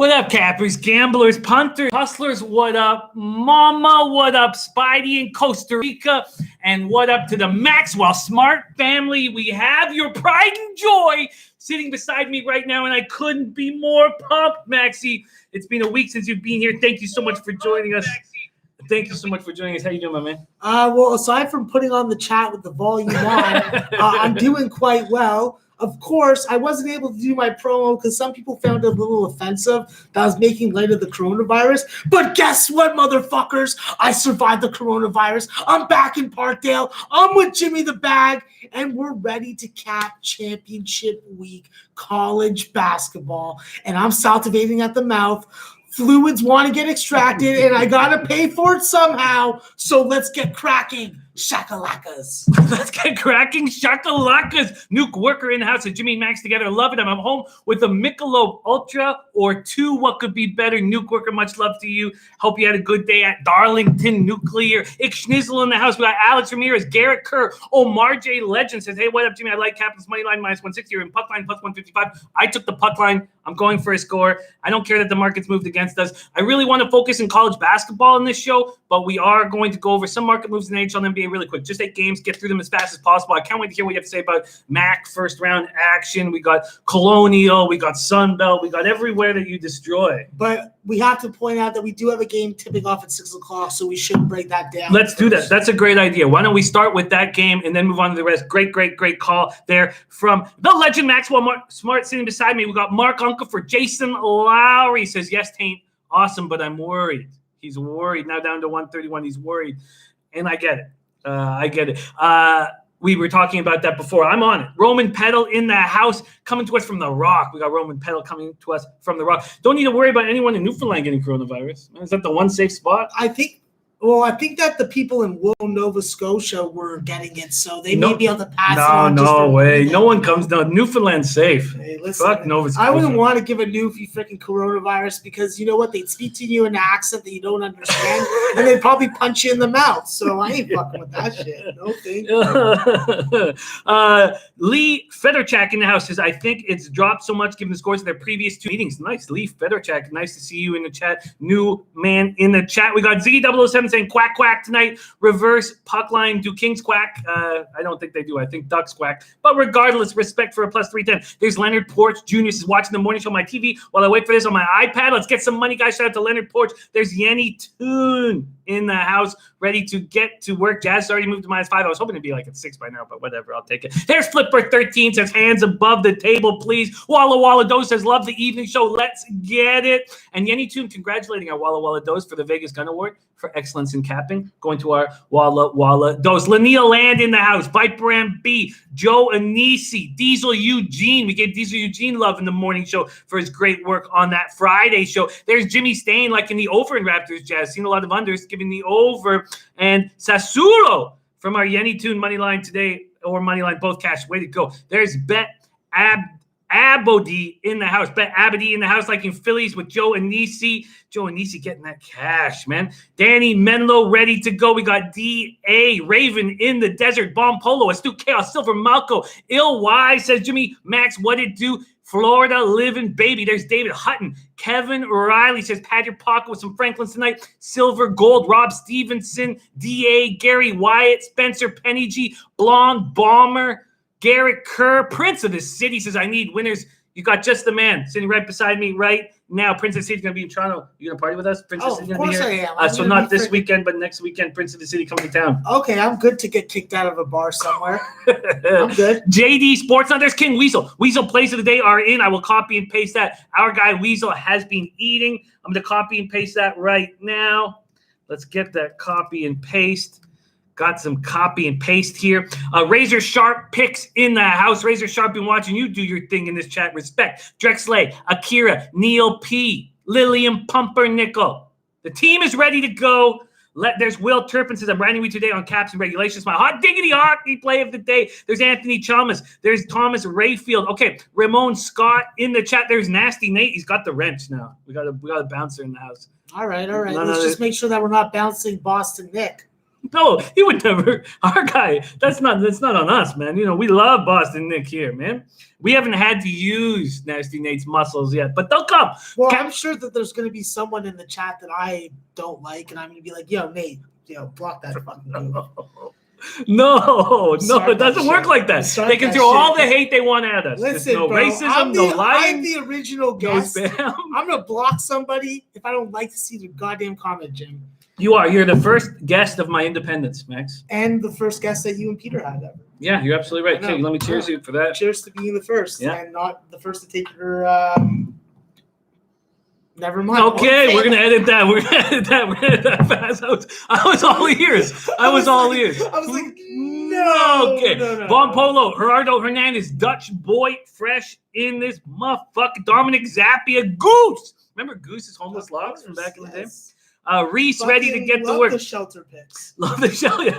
What up, cappers, gamblers, punters, hustlers? What up, mama? What up, Spidey in Costa Rica? And what up to the Maxwell Smart family? We have your pride and joy sitting beside me right now, and I couldn't be more pumped, Maxie. It's been a week since you've been here. Thank you so much for joining us. Thank you so much for joining us. How you doing, my man? Well, aside from putting on the chat with the volume on, I'm doing quite well. Of course, I wasn't able to do my promo because some people found it a little offensive that I was making light of the coronavirus. But guess what, motherfuckers? I survived the coronavirus. I'm back in Parkdale. I'm with Jimmy the Bag, and we're ready to cap championship week college basketball. And I'm salivating at the mouth. Fluids want to get extracted, and I got to pay for it somehow. So let's get cracking. Shakalakas. Let's get cracking. Shakalakas. Nuke Worker in the house. Jimmy and Max together. Love it. I'm home with a Michelob Ultra or two. What could be better? Nuke Worker, much love to you. Hope you had a good day at Darlington Nuclear. Ik Schnizzle in the house. We got Alex Ramirez, Garrett Kerr. Omar J. Legend says, hey, what up, Jimmy? I like Captain's money line minus 160 or in puck line plus 155. I took the puck line. I'm going for a score. I don't care that the market's moved against us. I really want to focus in college basketball in this show, but we are going to go over some market moves in the NHL and NBA really quick. Just 8 games, get through them as fast as possible. I can't wait to hear what you have to say about MAC first round action. We got Colonial, we got Sunbelt, we got everywhere that you destroy. But we have to point out that we do have a game tipping off at 6 o'clock, so we should break that down. Let's do that. That's a great idea. Why don't we start with that game and then move on to the rest? Great call there from the legend Maxwell Smart sitting beside me. We got Mark Uncle for Jason Lowry. Says, yes, Taint, awesome, but I'm worried. He's worried. Now down to 131. He's worried. And I get it. We were talking about that before. I'm on it. Roman Peddle in the house, coming to us from the Rock. We got Roman Peddle coming to us from the Rock. Don't need to worry about anyone in Newfoundland getting coronavirus. Is that the one safe spot? I think that the people in Nova Scotia were getting it, so they may be able to pass it on. No way. No one comes down. Newfoundland's safe. Hey, listen, fuck Nova Scotia. I wouldn't want to give a Newfie freaking coronavirus because you know what? They'd speak to you in an accent that you don't understand, and they'd probably punch you in the mouth. So I ain't fucking with that shit. No thank you. Lee Federchak in the house says, I think it's dropped so much given the scores of their previous 2 meetings. Nice. Lee Federchak. Nice to see you in the chat. New man in the chat. We got Ziggy007 saying quack quack tonight. Reverse puck line. Do Kings quack? I don't think they do. I think Ducks quack. But regardless, respect for a plus 310. There's Leonard Porch Jr. is watching the morning show on my TV while I wait for this on my iPad. Let's get some money, guys. Shout out to Leonard Porch. There's Yenny Toon in the house, ready to get to work. Jazz already moved to -5. I was hoping to be like at 6 by now, but whatever. I'll take it. There's Flipper13 says, hands above the table, please. Walla Walla Dose says, love the evening show. Let's get it. And Yenny Toon congratulating our Walla Walla Dose for the Vegas Gun Award for excellence in capping. Going to our Walla Walla Dose. Lania Land in the house. Viper B. Joe Anisi. Diesel Eugene. We gave Diesel Eugene love in the morning show for his great work on that Friday show. There's Jimmy Stain, like in the over in Raptors Jazz. Seen a lot of unders, giving the over. And Sassuolo from our Yenny Toon money line today, or money line both cash. Way to go. There's Bet Abody in the house. Bet Abody in the house, like in Phillies with Joe Anisi. Joe Anisi getting that cash, man. Danny Menlo ready to go. We got D.A. Raven in the desert. Bomb Polo, Astute Chaos, Silver Malco. Ill Wise says, Jimmy Max, what it do? Florida living baby. There's David Hutton. Kevin Riley says, pad your pocket with some Franklins tonight. Silver Gold. Rob Stevenson. D.A. Gary Wyatt. Spencer Penny G. Blonde Bomber. Garrett Kerr. Prince of the City says, I need winners. You got just the man sitting right beside me right now. Prince of the City's going to be in Toronto. You going to party with us? Prince of the City's going to be here? I am. So not this weekend, but next weekend, Prince of the City coming to town. Okay, I'm good to get kicked out of a bar somewhere. I'm good. JD Sports. Now there's King Weasel. Weasel plays of the day are in. I will copy and paste that. Our guy Weasel has been eating. I'm going to copy and paste that right now. Let's get that copy and paste. Got some copy and paste here. Razor Sharp picks in the house. Razor Sharp been watching you do your thing in this chat. Respect. Drexley, Akira, Neil P, Lillian Pumpernickel. The team is ready to go. There's Will Turpin says, I'm writing you today on caps and regulations. My hot diggity hockey play of the day. There's Anthony Chalmers. There's Thomas Rayfield. Okay, Ramon Scott in the chat. There's Nasty Nate. He's got the wrench now. We got a bouncer in the house. All right. Let's just make sure that we're not bouncing Boston Nick. No, he would never. Our guy, that's not on us, man. We love Boston Nick here, man. We haven't had to use Nasty Nate's muscles yet, but they'll come. Well, I'm sure that there's going to be someone in the chat that I don't like, and I'm going to be like, yo, Nate, block that fucking dude. No, it doesn't work like that. They can throw all the hate they want at us. Listen, no bro, racism, no lying. I'm the original guest. I'm going to block somebody if I don't like to see the goddamn comment, Jim. You're the first guest of my independence, Max. And the first guest that you and Peter had ever. Yeah, you're absolutely right. Okay, let me cheers you for that. Cheers to being the first and not the first to take your never mind. Okay, we're gonna edit that. We're gonna edit that fast. I was all ears. I was like, no. Okay. No. Von Polo, Gerardo Hernandez, Dutch boy, fresh in this motherfucker. Dominic Zappia, Goose. Remember Goose's homeless logs from back in the day? Reese ready to get to work. Love the shelter picks. Love the shelter.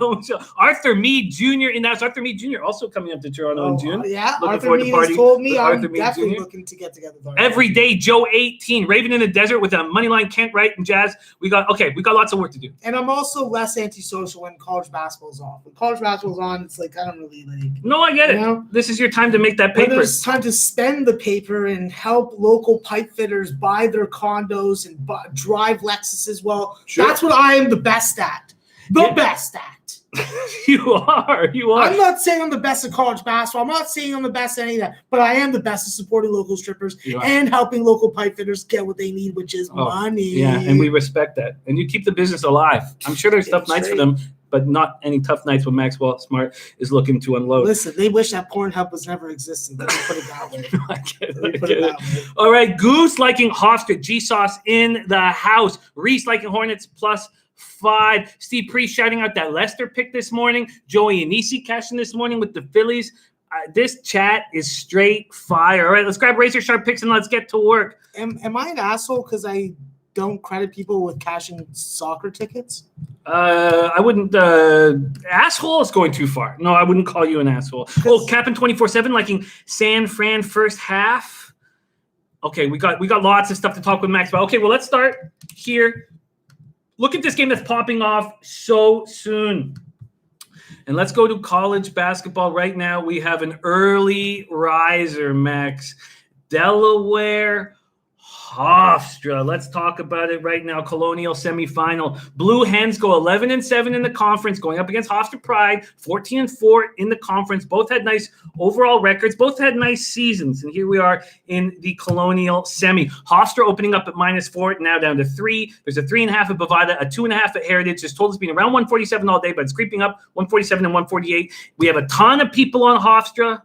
Arthur Mead Jr. in that. Arthur Mead Jr. also coming up to Toronto in June. Yeah, Arthur Mead has told me I'm definitely looking to get together. Every day, Joe 18, Raven in the Desert with a moneyline Kent Wright and Jazz. We got lots of work to do. And I'm also less antisocial when college basketball's off. When college basketball's on, it's like I don't really like. No, I get it. This is your time to make that paper. It's time to spend the paper and help local pipe fitters buy their condos and drive Lexuses. Well, sure. That's what I am the best at. Best at. You are. I'm not saying I'm the best at college basketball. I'm not saying I'm the best at any of that. But I am the best at supporting local strippers and helping local pipe fitters get what they need, which is money. Yeah, and we respect that. And you keep the business alive. I'm sure there's tough nights for them, but not any tough nights when Maxwell Smart is looking to unload. Listen, they wish that Pornhub was never existing. Let me put it that way. I get it. All right, Goose liking Hofstra, G-Sauce in the house. Reese liking Hornets +5. Steve Priest shouting out that Leicester pick this morning. Joey Anisi cashing this morning with the Phillies. This chat is straight fire. All right, let's grab Razor Sharp picks and let's get to work. Am I an asshole because I don't credit people with cashing soccer tickets? I wouldn't. Asshole is going too far. No, I wouldn't call you an asshole. Oh, Captain 24/7 liking San Fran first half. Okay, we got lots of stuff to talk with Max about. Okay, well, let's start here. Look at this game that's popping off so soon. And let's go to college basketball right now. We have an early riser, Max. Delaware, Hofstra. Let's talk about it right now. Colonial semifinal. Blue Hens go 11-7 in the conference, going up against Hofstra Pride, 14-4 in the conference. Both had nice overall records. Both had nice seasons. And here we are in the Colonial semi. Hofstra opening up at -4, now down to 3. There's a 3.5 at Bovada, a 2.5 at Heritage. This total's been around 147 all day, but it's creeping up 147 and 148. We have a ton of people on Hofstra.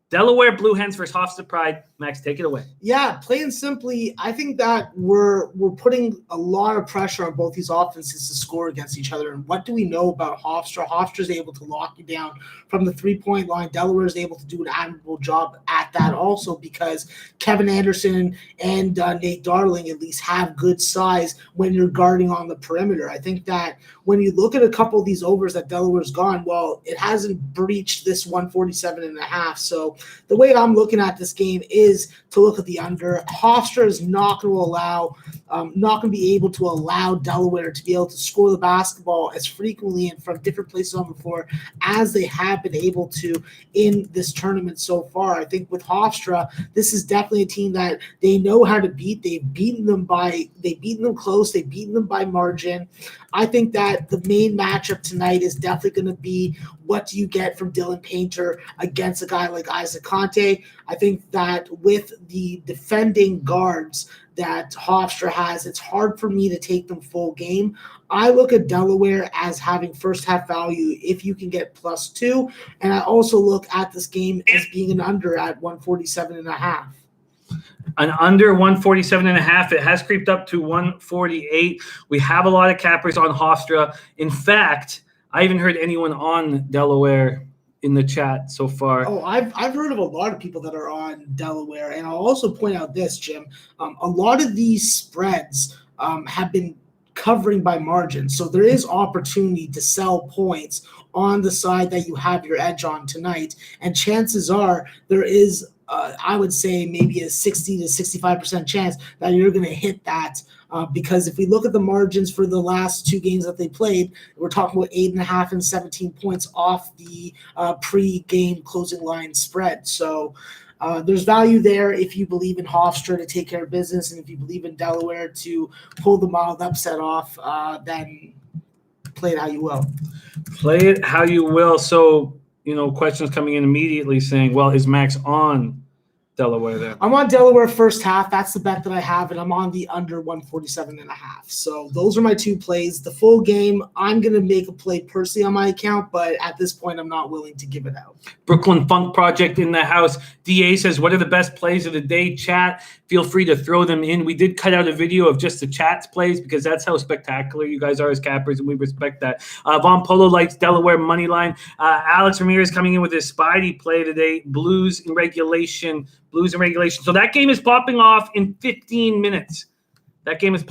Delaware Blue Hens versus Hofstra Pride. Max, take it away. Yeah, plain and simply, I think that we're putting a lot of pressure on both these offenses to score against each other. And what do we know about Hofstra? Hofstra is able to lock you down from the 3-point line. Delaware is able to do an admirable job at that also because Kevin Anderson and Nate Darling at least have good size when you're guarding on the perimeter. I think that when you look at a couple of these overs that Delaware's gone, well, it hasn't breached this 147.5. So the way I'm looking at this game is to look at the under. Hofstra is not going to be able to allow Delaware to be able to score the basketball as frequently and from different places on the floor as they have been able to in this tournament so far. I think with Hofstra, this is definitely a team that they know how to beat. They've beaten them close. They've beaten them by margin. I think that the main matchup tonight is definitely going to be what do you get from Dylan Painter against a guy like Isaac Conte. I think that with the defending guards that Hofstra has, it's hard for me to take them full game. I look at Delaware as having first half value if you can get +2. And I also look at this game as being an under at 147.5. An under 147.5. It has creeped up to 148. We have a lot of cappers on Hofstra. In fact, I haven't heard anyone on Delaware in the chat so far. Oh, I've heard of a lot of people that are on Delaware. And I'll also point out this, Jim. A lot of these spreads have been covering by margin. So there is opportunity to sell points on the side that you have your edge on tonight. And chances are there is I would say maybe a 60 to 65% chance that you're going to hit that. Because if we look at the margins for the last 2 games that they played, we're talking about 8.5 and 17 points off the pre-game closing line spread. So there's value there if you believe in Hofstra to take care of business, and if you believe in Delaware to pull the mild upset off, then play it how you will. Play it how you will. So, questions coming in immediately saying, well, is Max on Delaware there? I'm on Delaware first half. That's the bet that I have, and I'm on the under 147.5. So those are my 2 plays. The full game, I'm going to make a play personally on my account, but at this point, I'm not willing to give it out. Brooklyn Funk Project in the house. DA says, what are the best plays of the day? Chat, feel free to throw them in. We did cut out a video of just the chat's plays because that's how spectacular you guys are as cappers, and we respect that. Von Polo likes Delaware money line. Alex Ramirez coming in with his Spidey play today. Blues in regulation. So that game is popping off in 15 minutes. And it's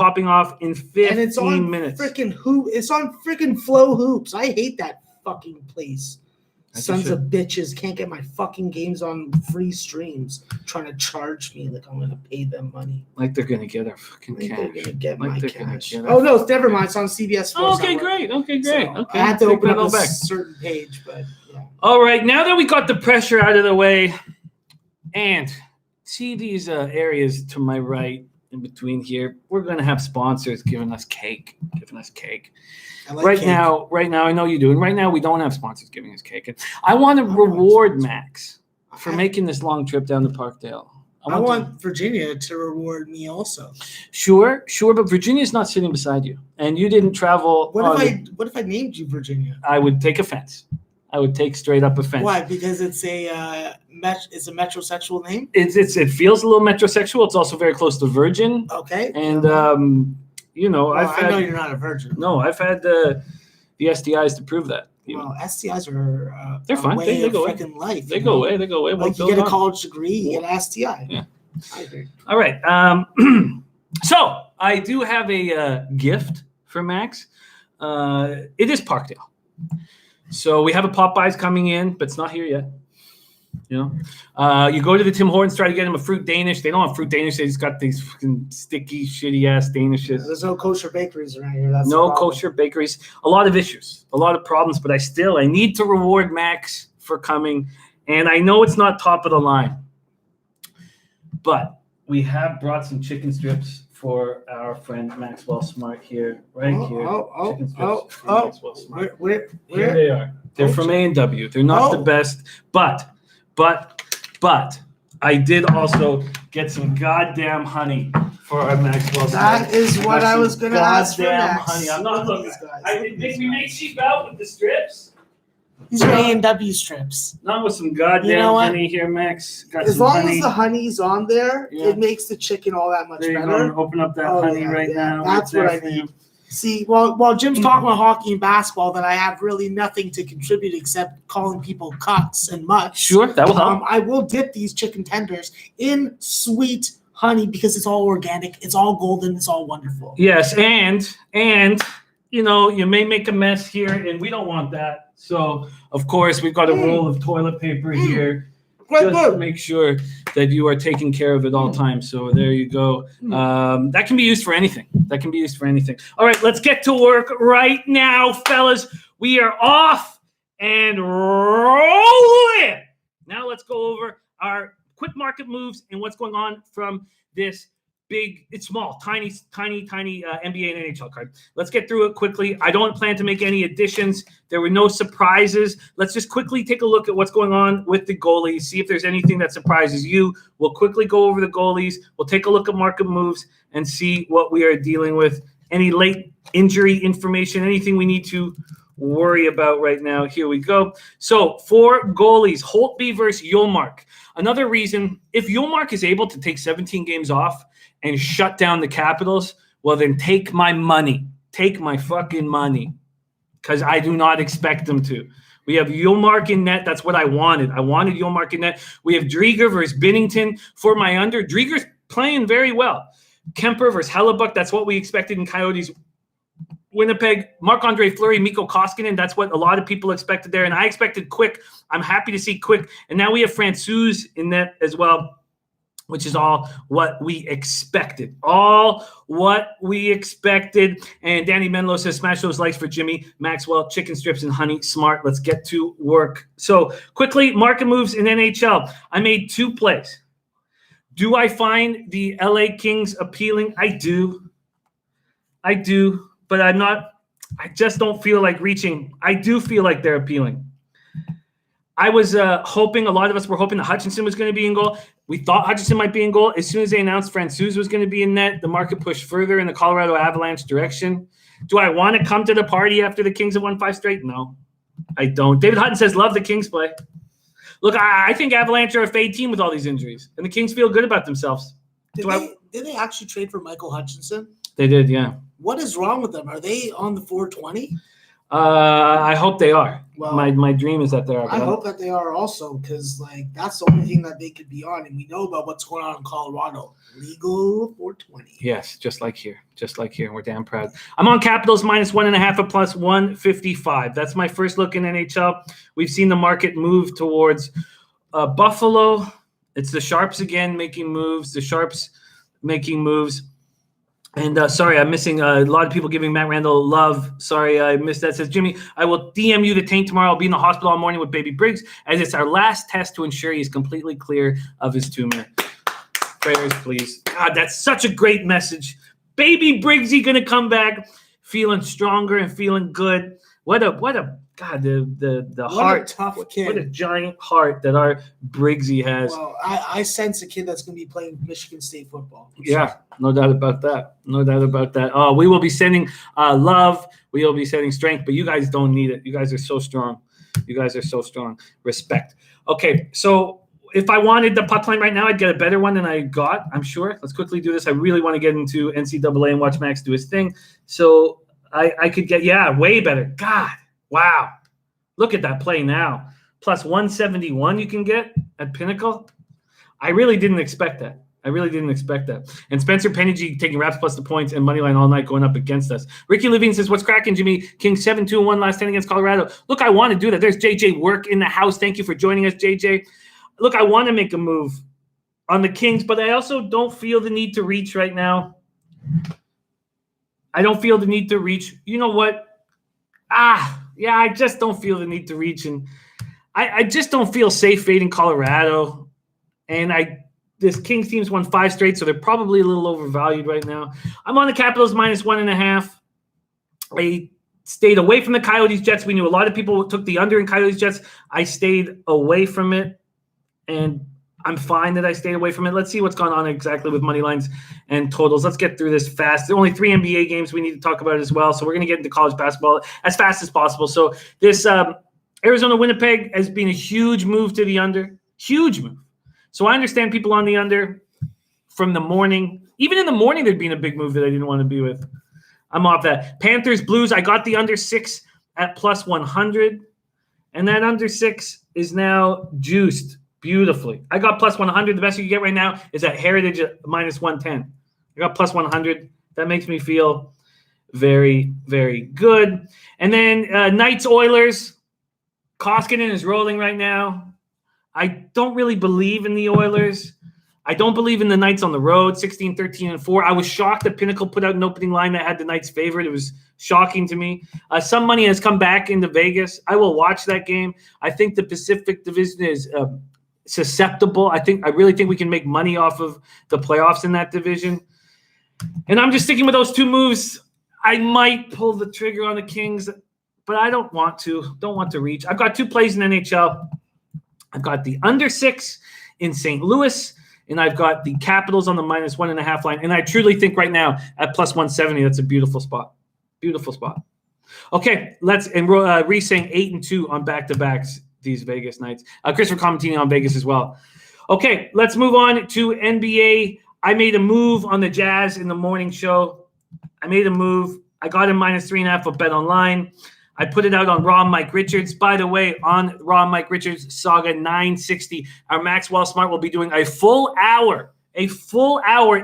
on minutes. It's on freaking Flow Hoops. I hate that fucking place. Sons of bitches can't get my fucking games on free streams. Trying to charge me like I'm gonna pay them money. Like they're gonna get our fucking cash. They're gonna get my cash. Oh no, never mind. It's on CBS. Oh, okay, great. So okay. I had to open up a certain page, but yeah. All right, now that we got the pressure out of the way, and see these areas to my right in between here, we're gonna have sponsors giving us cake. I like cake. Now, I know you do. And right now, we don't have sponsors giving us cake. And I want to reward Max for making this long trip down to Parkdale. I want Virginia to reward me also. Sure, but Virginia's not sitting beside you, and you didn't travel. What if I named you Virginia? I would take offense. I would take straight up offense. Why? Because it's a metrosexual name. It feels a little metrosexual. It's also very close to virgin. Okay. And I know you're not a virgin. No, I've had the STIs to prove that. Well, STIs are they're fine. They go away. Life. They go away. Like you get a college degree, you get an STI. Yeah. I agree. All right. So I do have a gift for Max. It is Parkdale. So we have a Popeyes coming in, but it's not here yet. You go to the Tim Hortons, try to get him a fruit Danish. They don't have fruit Danish. They just got these fucking sticky, shitty ass Danishes. There's no kosher bakeries around here. That's no kosher bakeries. A lot of issues, a lot of problems. But I need to reward Max for coming. And I know it's not top of the line, but we have brought some chicken strips for our friend Maxwell Smart here, chicken strips from Maxwell Smart. Where? Here they are. They're from A&W. They're not the best, but I did also get some goddamn honey for our Maxwell Smart. That is what I was going to ask for next. Honey. I'm not looking. We make cheap out with the strips. These are A&W strips. Not with some goddamn honey here, Max. Got as some long honey. as the honey's on there, it makes the chicken all that much there you better. Go. Open up that honey now. That's what I need. See, while Jim's talking about hockey and basketball, that I have really nothing to contribute except calling people cucks and mutts. Sure, that will help. I will dip these chicken tenders in sweet honey because it's all organic, it's all golden, it's all wonderful. Yes, and you may make a mess here, and we don't want that. So, of course, we've got a roll of toilet paper here. Just to make sure that you are taking care of it all times. So there you go. That can be used for anything. All right, let's get to work right now, fellas. We are off and rolling. Now let's go over our quick market moves and what's going on from this tiny NBA and NHL card. Let's get through it quickly. I don't plan to make any additions. There were no surprises. Let's just quickly take a look at what's going on with the goalies, see if there's anything that surprises you. We'll quickly go over the goalies. We'll take a look at market moves and see what we are dealing with. Any late injury information, anything we need to worry about right now. Here we go. So for goalies, Holtby versus Ullmark. Another reason, if Ullmark is able to take 17 games off and shut down the Capitals, well, then take my money. Take my fucking money. Because I do not expect them to. We have Ullmark in net. That's what I wanted. I wanted Ullmark in net. We have Drieger versus Binnington for my under. Drieger's playing very well. Kemper versus Hellebuck. That's what we expected in Coyotes. Winnipeg, Marc-Andre Fleury, Mikko Koskinen. That's what a lot of people expected there. And I expected Quick. I'm happy to see Quick. And now we have Francouz in net as well, which is all what we expected. All what we expected. And Danny Menlo says, smash those likes for Jimmy, Maxwell, chicken strips, and honey. Smart. Let's get to work. So quickly, market moves in NHL. I made 2 plays. Do I find the LA Kings appealing? I do. But I just don't feel like reaching. I do feel like they're appealing. I was hoping, a lot of us were hoping that Hutchinson was going to be in goal. We thought Hutchinson might be in goal. As soon as they announced Francouz was going to be in net, the market pushed further in the Colorado Avalanche direction. Do I want to come to the party after the Kings have won 5 straight? No, I don't. David Hutton says, love the Kings play. Look, I think Avalanche are a fade team with all these injuries, and the Kings feel good about themselves. Did they actually trade for Michael Hutchinson? They did, yeah. What is wrong with them? Are they on the 420? I hope they are. Well, my dream is that they are. I hope that they are also, because that's the only thing that they could be on, and we know about what's going on in Colorado. Legal 420. Yes, just like here, and we're damn proud. I'm on Capitals -1.5 at +155. That's my first look in NHL. We've seen the market move towards Buffalo. It's the Sharps again making moves. And sorry, I'm missing a lot of people giving Matt Randall love. Sorry, I missed that. Says Jimmy, I will DM you the taint tomorrow. I'll be in the hospital all morning with baby Briggs, as it's our last test to ensure he's completely clear of his tumor. Prayers, please. God, that's such a great message. Baby Briggsy gonna come back feeling stronger and feeling good. What a God, the heart. A tough kid. What a giant heart that our Briggsy has. Well, I sense a kid that's going to be playing Michigan State football. Yeah, no doubt about that. We will be sending love. We will be sending strength, but you guys don't need it. You guys are so strong. Respect. Okay, so if I wanted the puck line right now, I'd get a better one than I got, I'm sure. Let's quickly do this. I really want to get into NCAA and watch Max do his thing. So I could get, way better. God. Wow. Look at that play now. +171 you can get at Pinnacle. I really didn't expect that. And Spencer Penningy taking Raps plus the points and moneyline all night going up against us. Ricky Levine says, what's cracking, Jimmy? Kings 7-2-1 last 10 against Colorado. Look, I want to do that. There's JJ Work in the house. Thank you for joining us, JJ. Look, I want to make a move on the Kings, but I also don't feel the need to reach right now. I don't feel the need to reach. You know what? I just don't feel the need to reach, and I just don't feel safe fading Colorado. And this Kings team's won 5 straight, so they're probably a little overvalued right now. I'm on the Capitals -1.5. I stayed away from the Coyotes Jets. We knew a lot of people took the under in Coyotes Jets. I stayed away from it, and I'm fine that I stayed away from it. Let's see what's going on exactly with money lines and totals. Let's get through this fast. There are only 3 NBA games we need to talk about as well, so we're going to get into college basketball as fast as possible. So this Arizona-Winnipeg has been a huge move to the under. Huge move. So I understand people on the under from the morning. Even in the morning, there'd been a big move that I didn't want to be with. I'm off that. Panthers-Blues, I got the under 6 at +100, and that under 6 is now juiced beautifully. I got +100. The best you can get right now is at Heritage at -110. I got +100. That makes me feel very, very good. And then Knights Oilers. Koskinen is rolling right now. I don't really believe in the Oilers. I don't believe in the Knights on the road, 16-13-4. I was shocked that Pinnacle put out an opening line that had the Knights favored. It was shocking to me. Some money has come back into Vegas. I will watch that game. I think the Pacific Division is susceptible. I really think we can make money off of the playoffs in that division. And I'm just sticking with those 2 moves. I might pull the trigger on the Kings, but I don't want to. Don't want to reach. I've got 2 plays in NHL. I've got the under 6 in St. Louis, and I've got the Capitals on the -1.5 line. And I truly think right now at +170, that's a beautiful spot. Beautiful spot. Okay, we're saying 8-2 on back-to-backs these Vegas nights. Christopher Comentini on Vegas as well. Okay, let's move on to NBA. I made a move on the Jazz in the morning show. I made a move. I got him -3.5 of Bet Online. I put it out on Raw Mike Richards. By the way, on Raw Mike Richards Saga 960, our Maxwell Smart will be doing a full hour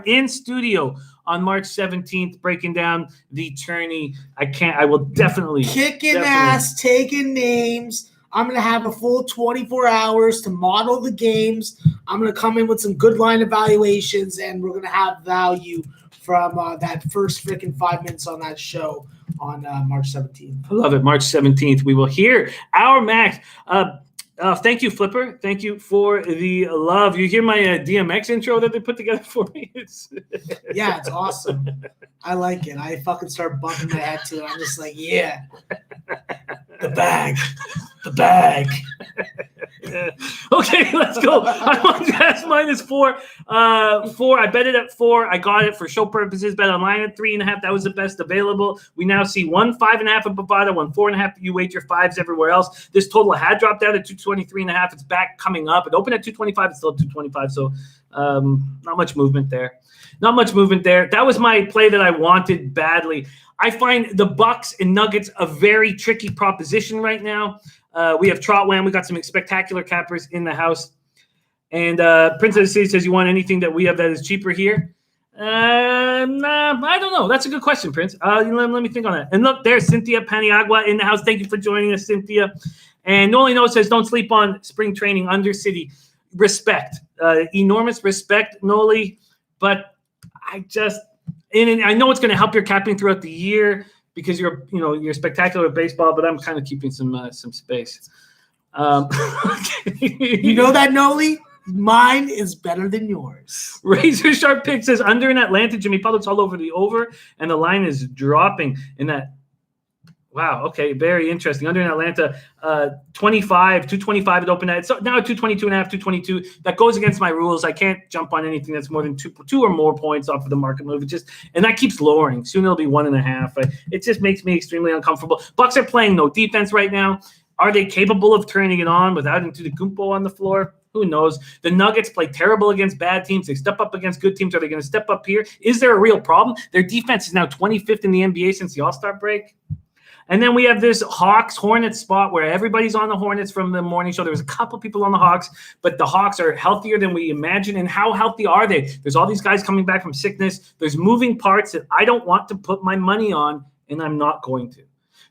in studio on March 17th, breaking down the tourney. I will definitely. Kicking ass, taking names. I'm going to have a full 24 hours to model the games. I'm going to come in with some good line evaluations, and we're going to have value from that first freaking 5 minutes on that show on March 17th. I love it. March 17th, we will hear our Max. Thank you, Flipper. Thank you for the love. You hear my DMX intro that they put together for me? Yeah, it's awesome. I like it. I fucking start bumping my head to it. I'm just like, yeah. The bag. Okay, let's go. I'm on Jazz -4. 4. I bet it at 4. I got it for show purposes. Bet online at 3.5. That was the best available. We now see 1 5.5 at Bovada, 1 4.5. You wager 5s everywhere else. This total had dropped out at 223.5. It's back coming up. It opened at 225. It's still at 225. So not much movement there. That was my play that I wanted badly. I find the Bucks and Nuggets a very tricky proposition right now. We have Trotwam. We got some spectacular cappers in the house. And Prince of the City says, you want anything that we have that is cheaper here? Nah, I don't know. That's a good question, Prince. Let me think on that. And look, there's Cynthia Paniagua in the house. Thank you for joining us, Cynthia. And Noli No says, don't sleep on spring training under City. Respect. Enormous respect, Noli. But I know it's going to help your capping throughout the year because you're spectacular at baseball, but I'm kind of keeping some space. You know that, Noli? Mine is better than yours. Razor Sharp Pick says under in Atlanta, Jimmy Public's all over the over, and the line is dropping in that. Wow. Okay. Very interesting. Under in Atlanta, 225 it opened at. So now 222.5, 222. That goes against my rules. I can't jump on anything that's more than two or more points off of the market move. And that keeps lowering. Soon it'll be 1.5. It just makes me extremely uncomfortable. Bucks are playing no defense right now. Are they capable of turning it on without Antetokounmpo on the floor? Who knows? The Nuggets play terrible against bad teams. They step up against good teams. Are they going to step up here? Is there a real problem? Their defense is now 25th in the NBA since the All-Star break. And then we have this Hawks-Hornets spot where everybody's on the Hornets from the morning show. There was a couple people on the Hawks, but the Hawks are healthier than we imagine. And how healthy are they? There's all these guys coming back from sickness. There's moving parts that I don't want to put my money on, and I'm not going to.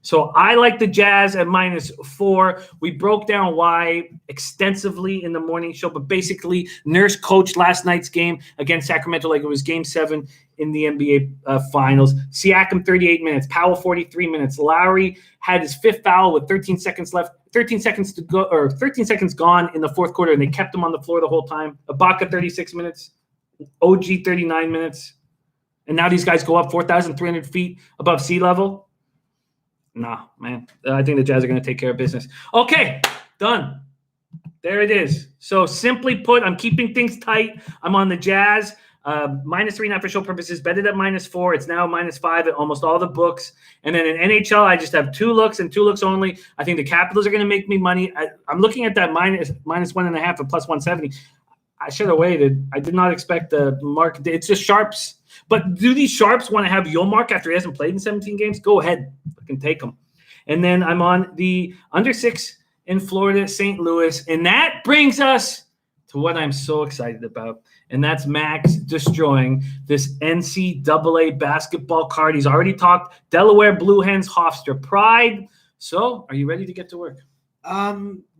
So I like the Jazz at -4. We broke down why extensively in the morning show, but basically Nurse coached last night's game against Sacramento like it was Game 7 in the NBA Finals. Siakam 38 minutes, Powell 43 minutes. Lowry had his 5th foul with 13 seconds left, 13 seconds to go, or 13 seconds gone in the 4th quarter, and they kept him on the floor the whole time. Ibaka 36 minutes, OG 39 minutes, and now these guys go up 4,300 feet above sea level. Nah, man. I think the Jazz are going to take care of business. Okay, done. There it is. So simply put, I'm keeping things tight. I'm on the Jazz. -3.5 for show purposes. Bet it at -4. It's now -5 at almost all the books. And then in NHL, I just have 2 looks and 2 looks only. I think the Capitals are going to make me money. I'm looking at that -1.5 at +170. I should have waited. I did not expect the market. It's just sharps. But do these sharps want to have Yomark after he hasn't played in 17 games? Go ahead. I can take them. And then I'm on the under 6 in Florida, St. Louis. And that brings us to what I'm so excited about. And that's Max destroying this NCAA basketball card. He's already talked Delaware Blue Hens, Hofstra Pride. So are you ready to get to work?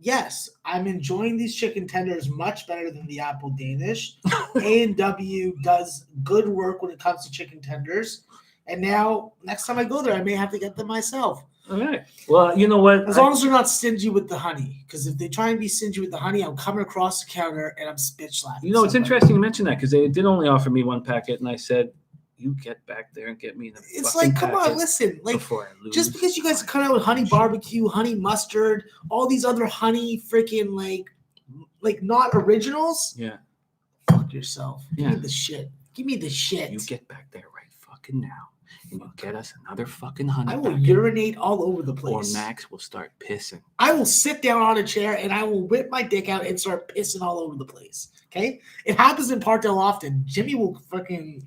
Yes, I'm enjoying these chicken tenders much better than the Apple Danish. A&W does good work when it comes to chicken tenders. And now, next time I go there, I may have to get them myself. All right. Well, you know what? As long as they're not stingy with the honey. Because if they try and be stingy with the honey, I'm coming across the counter and I'm bitch slapping. You know, it's interesting you mention that because they did only offer me 1 packet, and I said, you get back there and get me the It's like, come on, listen. Like, just because you guys come out with honey barbecue, honey mustard, all these other honey freaking like not originals. Yeah. Fuck yourself. Yeah. Give me the shit. Give me the shit. You get back there right fucking now. And you get us another fucking honey. I will urinate all over the place. Or Max will start pissing. I will sit down on a chair and I will whip my dick out and start pissing all over the place. Okay? It happens in Parkdale often. Jimmy will fucking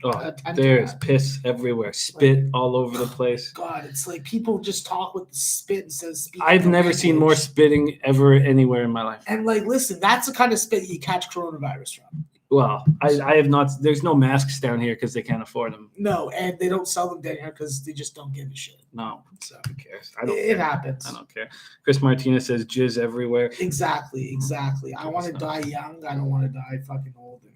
there's piss everywhere. Spit all over the place. God, it's like people just talk with the spit instead of speaking. I've never seen more spitting ever anywhere in my life. And like, listen, that's the kind of spit you catch coronavirus from. Well, I have not. There's no masks down here because they can't afford them. No, and they don't sell them down here because they just don't give a shit. No, So who cares? I don't. it care. happens. I don't care. Chris Martinez says jizz everywhere. Exactly. I want to die young. I don't want to die fucking old and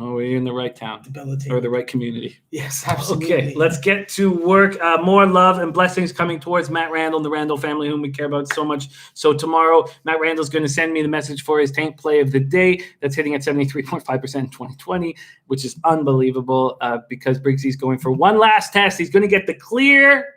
Oh, we're in the right town debilitated. or the right community. Yes, absolutely. Okay, let's get to work. More love and blessings coming towards Matt Randall and the Randall family, whom we care about so much. So tomorrow, Matt Randall's going to send me the message for his tank play of the day. That's hitting at 73.5% in 2020, which is unbelievable because Briggsy's going for one last test. He's going to get the clear.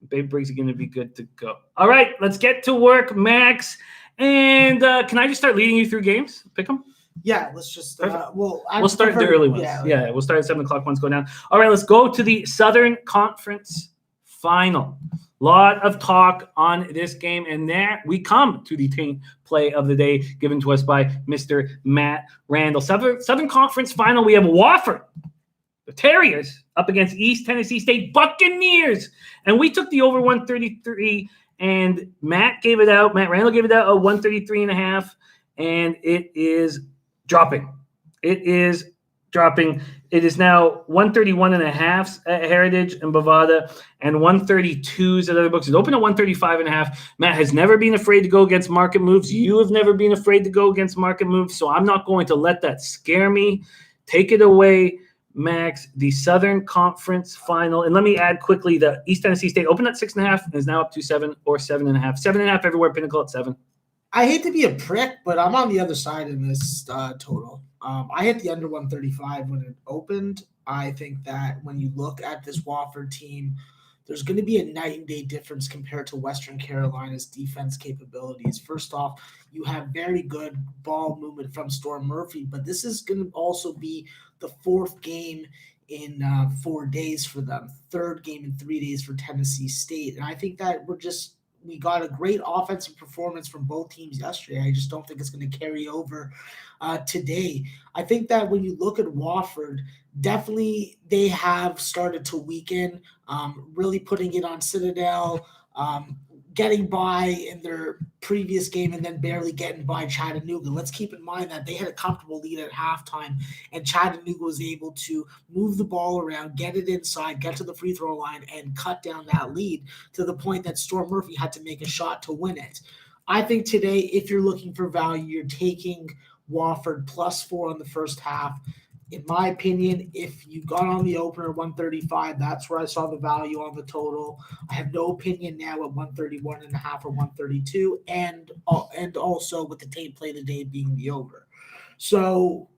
Babe Briggsy going to be good to go. All right, let's get to work, Max. And can I just start leading you through games? Pick them. Yeah, let's just we'll start the early ones. Yeah, we'll start at 7 o'clock ones go down. All right, let's go to the Southern Conference Final. Lot of talk on this game, and there we come to the team play of the day given to us by Mr. Matt Randall. Southern Conference Final, we have Wofford, the Terriers, up against East Tennessee State Buccaneers, and we took the over 133, and Matt Randall gave it out a 133.5, and it is dropping. It is dropping. It is now 131.5 at Heritage and Bovada and 132s at other books. It's open at 135.5. Matt has never been afraid to go against market moves. You have never been afraid to go against market moves, so I'm not going to let that scare me. Take it away, Max. The Southern Conference Final. And let me add quickly, the East Tennessee State opened at 6.5 and is now up to 7 or 7.5. 7.5 everywhere, Pinnacle at 7. I hate to be a prick, but I'm on the other side in this total. I hit the under 135 when it opened. I think that when you look at this Wofford team, there's going to be a night and day difference compared to Western Carolina's defense capabilities. First off, you have very good ball movement from Storm Murphy, but this is going to also be the fourth game in 4 days for them, third game in 3 days for Tennessee State. And I think that we got a great offensive performance from both teams yesterday. I just don't think it's going to carry over today. I think that when you look at Wofford, definitely they have started to weaken, really putting it on Citadel, getting by in their previous game and then barely getting by Chattanooga. Let's keep in mind that they had a comfortable lead at halftime, and Chattanooga was able to move the ball around, get it inside, get to the free throw line, and cut down that lead to the point that Storm Murphy had to make a shot to win it. I think today, if you're looking for value, you're taking Wofford +4 on the first half. In my opinion, if you got on the opener 135, that's where I saw the value on the total. I have no opinion now at 131.5 or 132, and also with the tape play today being the over. So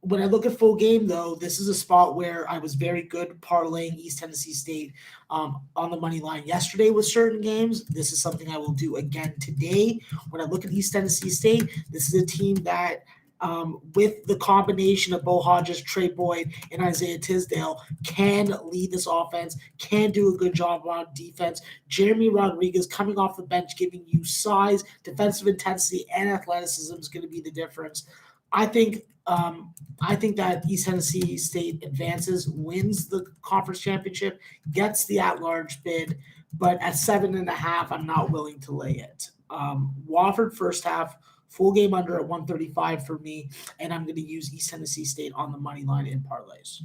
when I look at full game, though, this is a spot where I was very good parlaying East Tennessee State on the money line yesterday with certain games. This is something I will do again today. When I look at East Tennessee State, this is a team that with the combination of Bo Hodges, Trey Boyd, and Isaiah Tisdale, can lead this offense, can do a good job on defense. Jeremy Rodriguez coming off the bench, giving you size, defensive intensity, and athleticism is going to be the difference. I think that East Tennessee State advances, wins the conference championship, gets the at-large bid, but at 7.5, I'm not willing to lay it. Wofford first half, full game under at 135 for me, and I'm going to use East Tennessee State on the money line in parlays.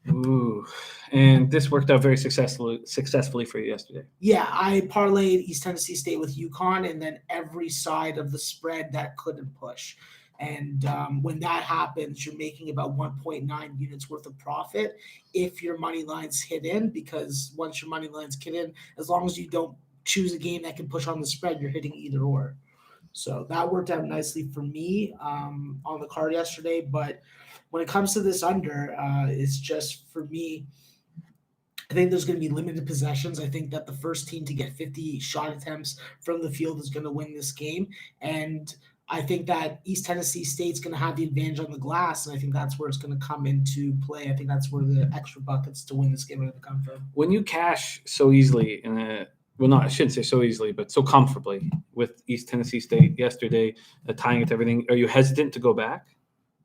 Ooh, and this worked out very successfully for you yesterday. Yeah, I parlayed East Tennessee State with UConn, and then every side of the spread that couldn't push. And when that happens, you're making about 1.9 units worth of profit if your money lines hit in, because once your money lines hit in, as long as you don't choose a game that can push on the spread, you're hitting either or. So that worked out nicely for me on the card yesterday. But when it comes to this under, it's just for me, I think there's going to be limited possessions. I think that the first team to get 50 shot attempts from the field is going to win this game. And I think that East Tennessee State's going to have the advantage on the glass, and I think that's where it's going to come into play. I think that's where the extra buckets to win this game are going to come from. When you cash so easily I shouldn't say so easily, but so comfortably with East Tennessee State yesterday, tying it to everything, are you hesitant to go back?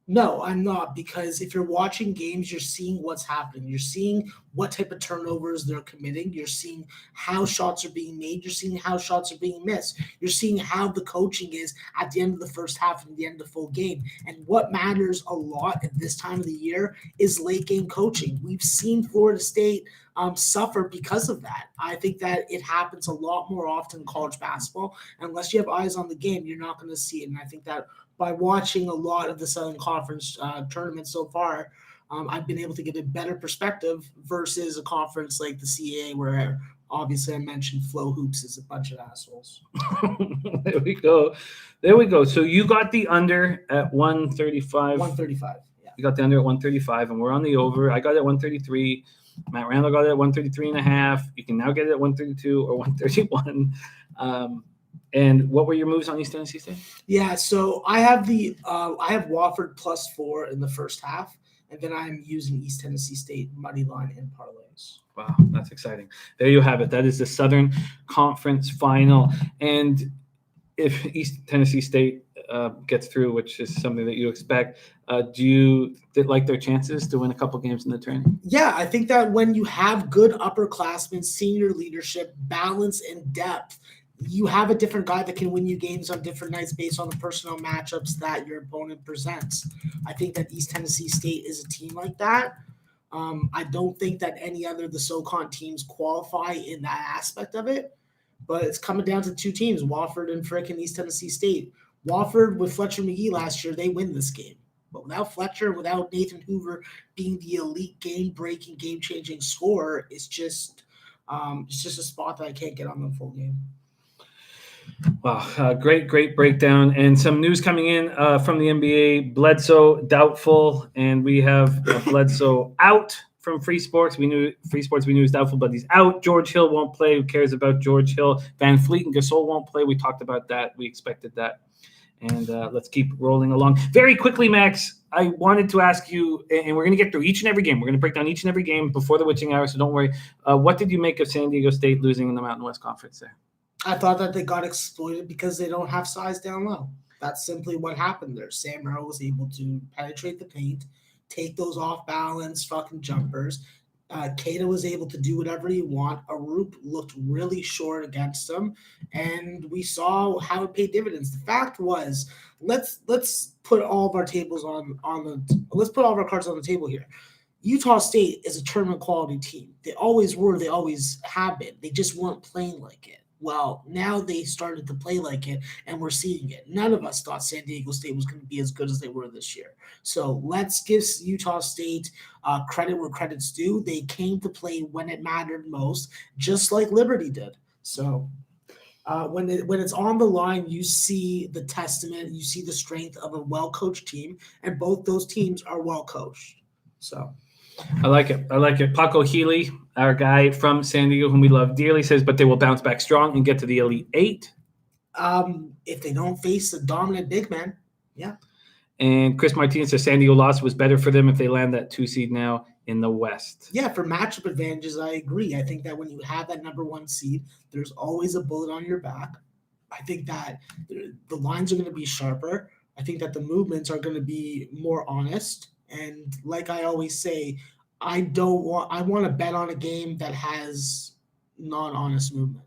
No, I'm not, because if you're watching games, you're seeing what's happening. You're seeing what type of turnovers they're committing. You're seeing how shots are being made. You're seeing how shots are being missed. You're seeing how the coaching is at the end of the first half and the end of the full game. And what matters a lot at this time of the year is late game coaching. We've seen Florida State suffer because of that. I think that it happens a lot more often in college basketball. Unless you have eyes on the game, you're not going to see it. And I think that by watching a lot of the Southern Conference tournaments so far, I've been able to get a better perspective versus a conference like the CAA, where obviously I mentioned Flo Hoops is a bunch of assholes. There we go. So you got the under at 135. 135, yeah. You got the under at 135, and we're on the over. I got it at 133. Matt Randall got it at 133.5. You can now get it at 132 or 131. And what were your moves on East Tennessee State? Yeah, so I have Wofford +4 in the first half, and then I'm using East Tennessee State money line in parlays. Wow, that's exciting. There you have it. That is the Southern Conference Final. And if East Tennessee State gets through, which is something that you expect, do you like their chances to win a couple games in the tournament? Yeah, I think that when you have good upperclassmen, senior leadership, balance, and depth, you have a different guy that can win you games on different nights based on the personnel matchups that your opponent presents. I think that East Tennessee State is a team like that. I don't think that any other of the SoCon teams qualify in that aspect of it, but it's coming down to two teams, Wofford and frickin' East Tennessee State. Wofford with Fletcher McGee last year, they win this game. But without Fletcher, without Nathan Hoover being the elite game-breaking, game-changing scorer, it's just a spot that I can't get on the full game. Wow, great breakdown. And some news coming in from the NBA. Bledsoe doubtful, and we have Bledsoe out from Free Sports. We knew is doubtful, but he's out. George Hill won't play. Who cares about George Hill? Van Fleet and Gasol won't play. We talked about that. We expected that. And let's keep rolling along. Very quickly, Max, I wanted to ask you, and we're going to get through each and every game. We're going to break down each and every game before the witching hour, so don't worry. What did you make of San Diego State losing in the Mountain West Conference there? I thought that they got exploited because they don't have size down low. That's simply what happened there. Sam Merrill was able to penetrate the paint, take those off-balance fucking jumpers. Kata was able to do whatever he want. Arup looked really short against him, and we saw how it paid dividends. The fact was, let's put all of our tables let's put all of our cards on the table here. Utah State is a tournament quality team. They always were. They always have been. They just weren't playing like it. Well, now they started to play like it, and we're seeing it. None of us thought San Diego State was going to be as good as they were this year. So let's give Utah State credit where credit's due. They came to play when it mattered most, just like Liberty did. So when it's on the line, you see the testament, you see the strength of a well-coached team, and both those teams are well-coached. So I like it. Paco Healy, our guy from San Diego, whom we love dearly, says, but they will bounce back strong and get to the Elite Eight. If they don't face a dominant big man, yeah. And Chris Martinez says San Diego loss was better for them if they land that 2 seed now in the West. Yeah, for matchup advantages, I agree. I think that when you have that number 1 seed, there's always a bullet on your back. I think that the lines are going to be sharper. I think that the movements are going to be more honest. And like I always say, I want to bet on a game that has non-honest movement,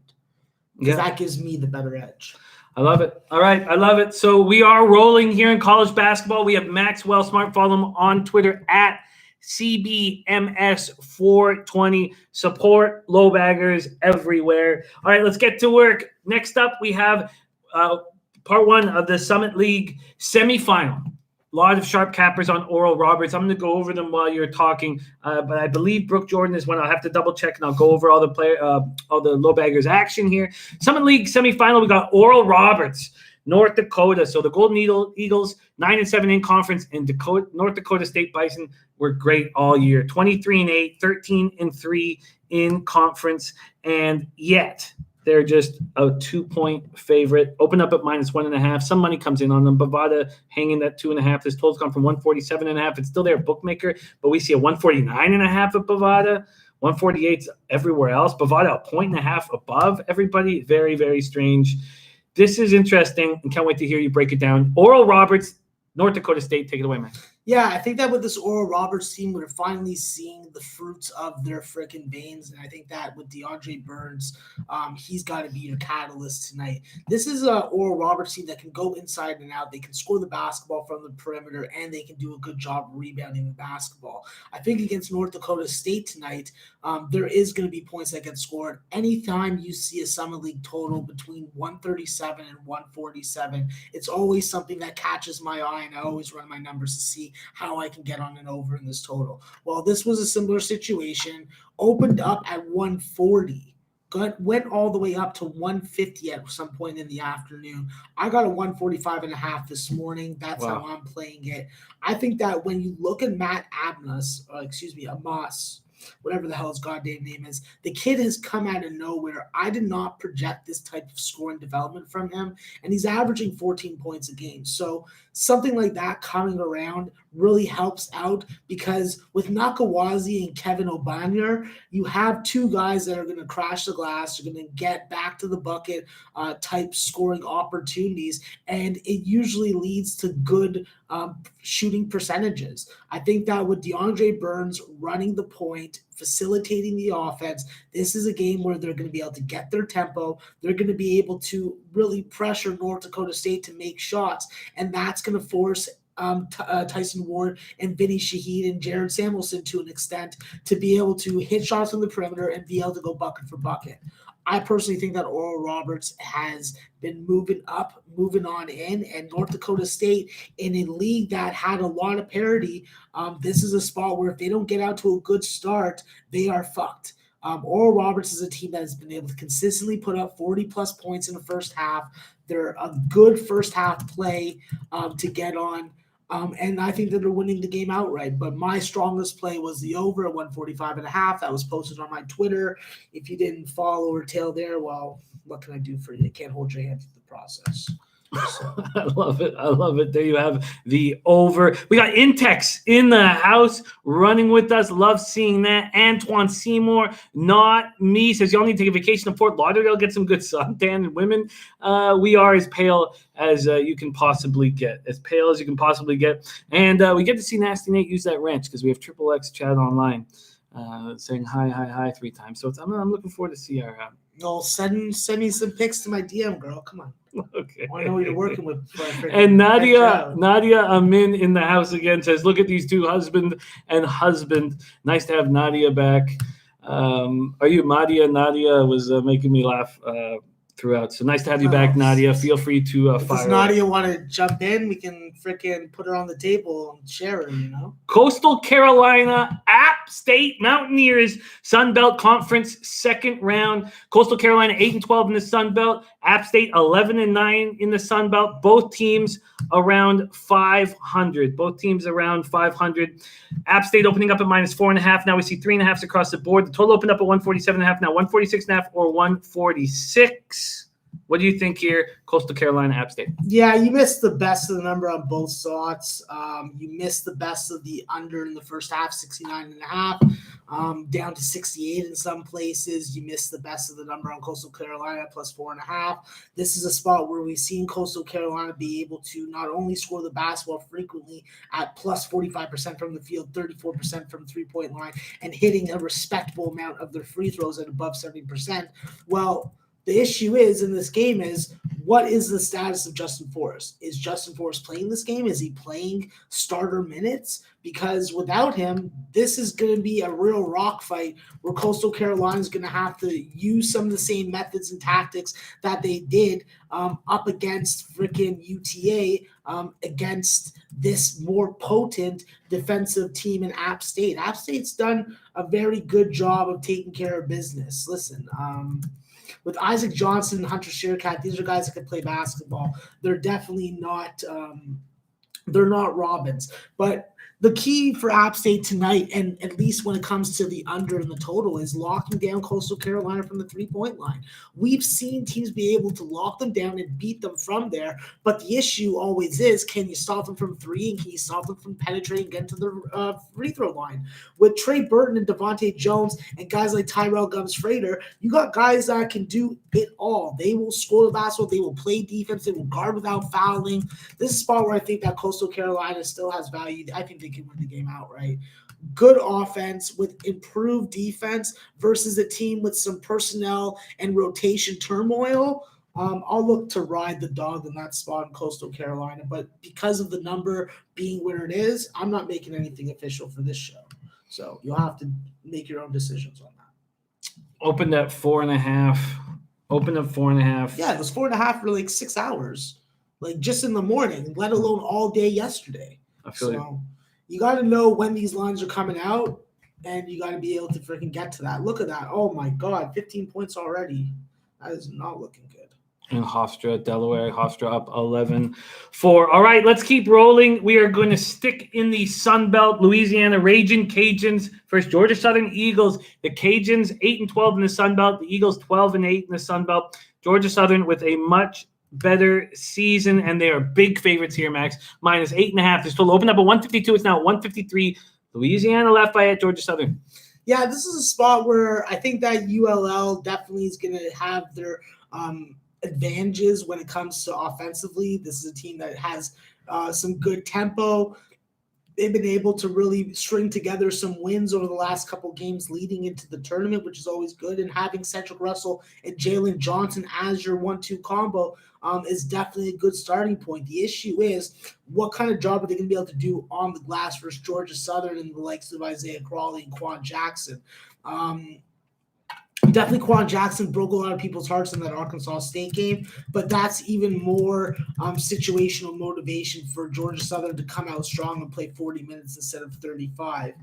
because that gives me the better edge. I love it. All right, I love it. So we are rolling here in college basketball. We have Maxwell Smart. Follow him on Twitter at CBMS420. Support low baggers everywhere. All right, let's get to work. Next up, we have part 1 of the Summit League semifinal. A lot of sharp cappers on Oral Roberts. I'm going to go over them while you're talking, but I believe Brooke Jordan is one. I'll have to double check, and I'll go over all the low baggers action here. Summit League semifinal. We got Oral Roberts, North Dakota. So the Golden Eagles 9-7 in conference, and North Dakota State Bison were great all year. 23-8, 13-3 in conference, and yet they're just a 2-point favorite. Open up at -1.5. Some money comes in on them. Bovada hanging at 2.5. This total's gone from 147.5. It's still there at bookmaker, but we see a 149.5 at Bovada. 148's everywhere else. Bovada 1.5 above everybody. Very, very strange. This is interesting, and can't wait to hear you break it down. Oral Roberts, North Dakota State. Take it away, man. Yeah, I think that with this Oral Roberts team, we're finally seeing the fruits of their freaking veins. And I think that with DeAndre Burns, he's got to be your catalyst tonight. This is an Oral Roberts team that can go inside and out. They can score the basketball from the perimeter, and they can do a good job rebounding the basketball. I think against North Dakota State tonight, there is going to be points that get scored. Anytime you see a Summer League total between 137 and 147, it's always something that catches my eye, and I always run my numbers to see how I can get on and over in this total. Well, this was a similar situation, opened up at 140, went all the way up to 150 at some point in the afternoon. I got a 145.5 this morning. That's how I'm playing it. I think that when you look at Amos, whatever the hell his goddamn name is, the kid has come out of nowhere. I did not project this type of scoring development from him, and he's averaging 14 points a game. So something like that coming around really helps out, because with Nakawazi and Kevin Obanyor, you have two guys that are going to crash the glass, are going to get back to the bucket type scoring opportunities, and it usually leads to good shooting percentages. I think that with DeAndre Burns running the point, facilitating the offense, this is a game where they're going to be able to get their tempo. They're going to be able to really pressure North Dakota State to make shots, and that's going to force Tyson Ward and Vinny Shaheed and Jared Samuelson to an extent to be able to hit shots from the perimeter and be able to go bucket for bucket. I personally think that Oral Roberts has been moving up, moving on in, and North Dakota State in a league that had a lot of parity. This is a spot where if they don't get out to a good start, they are fucked. Oral Roberts is a team that has been able to consistently put up 40-plus points in the first half. They're a good first half play to get on. And I think that they're winning the game outright. But my strongest play was the over at 145.5. That was posted on my Twitter. If you didn't follow or tail there, well, what can I do for you? I can't hold your hand through the process. So. I love it. I love it. There you have the over. We got Intex in the house running with us. Love seeing that. Antoine Seymour, not me, says y'all need to take a vacation to Fort Lauderdale, get some good suntan. And women, we are as pale as you can possibly get. As pale as you can possibly get. And we get to see Nasty Nate use that wrench because we have Triple X chat online saying hi 3 times. So I'm looking forward to see our No, send me some pics to my DM, girl. Come on. Okay. I want to know what you're working with. And Nadia Amin in the house again says, look at these two, husband and husband. Nice to have Nadia back. Are you Nadia? Nadia was making me laugh throughout. So nice to have you back, Nadia. Feel free to fire. Does Nadia want to jump in? We can freaking put her on the table and share her, you know? Coastal Carolina, App State Mountaineers, Sun Belt Conference, second round. Coastal Carolina 8-12 in the Sun Belt. App State 11-9 in the Sun Belt. Both teams around 500. App State opening up at -4.5. Now we see 3.5s across the board. The total opened up at 147.5. Now 146.5 or 146. What do you think here, Coastal Carolina, App State? Yeah, you missed the best of the number on both spots. You missed the best of the under in the first half, 69.5, down to 68 in some places. You missed the best of the number on Coastal Carolina, +4.5. This is a spot where we've seen Coastal Carolina be able to not only score the basketball frequently at +45% from the field, 34% from three-point line, and hitting a respectable amount of their free throws at above 70%. Well, the issue is in this game is, what is the status of Justin Forrest? Is Justin Forrest playing this game? Is he playing starter minutes? Because without him, this is going to be a real rock fight where Coastal Carolina is going to have to use some of the same methods and tactics that they did up against freaking UTA, against this more potent defensive team in App State. App State's done a very good job of taking care of business. Listen, with Isaac Johnson and Hunter Shearcat, these are guys that can play basketball. They're definitely not they're not Robins. But The key for App State tonight, and at least when it comes to the under and the total, is locking down Coastal Carolina from the 3-point line. We've seen teams be able to lock them down and beat them from there, but the issue always is, can you stop them from three, and can you stop them from penetrating and get to the free throw line? With Trey Burton and Devontae Jones and guys like Tyrell Gums-Frater, you got guys that can do it all. They will score the basketball, they will play defense, they will guard without fouling. This is a spot where I think that Coastal Carolina still has value. I think they can win the game outright. Good offense with improved defense versus a team with some personnel and rotation turmoil. I'll look to ride the dog in that spot in Coastal Carolina, but because of the number being where it is, I'm not making anything official for this show. So you'll have to make your own decisions on that. Opened at 4.5. Yeah, it was 4.5 for like 6 hours, like just in the morning, let alone all day yesterday. I feel so you got to know when these lines are coming out, and you got to be able to freaking get to that. Look at that. Oh, my God, 15 points already. That is not looking good. And Hofstra, Delaware, Hofstra up 11-4. All right, let's keep rolling. We are going to stick in the Sun Belt. Louisiana Raging Cajuns versus Georgia Southern Eagles. The Cajuns 8-12 in the Sun Belt. The Eagles 12-8 in the Sun Belt. Georgia Southern with a much better season, and they are big favorites here, Max. Minus 8.5. They're still open up at 152. It's now 153. Louisiana left by at Georgia Southern. Yeah, this is a spot where I think that ULL definitely is going to have their advantages when it comes to offensively. This is a team that has some good tempo. They've been able to really string together some wins over the last couple games leading into the tournament, which is always good. And having Cedric Russell and Jalen Johnson as your 1-2 combo is definitely a good starting point. The issue is, what kind of job are they going to be able to do on the glass versus Georgia Southern and the likes of Isaiah Crawley and Quan Jackson? Definitely Quan Jackson broke a lot of people's hearts in that Arkansas State game, but that's even more situational motivation for Georgia Southern to come out strong and play 40 minutes instead of 35.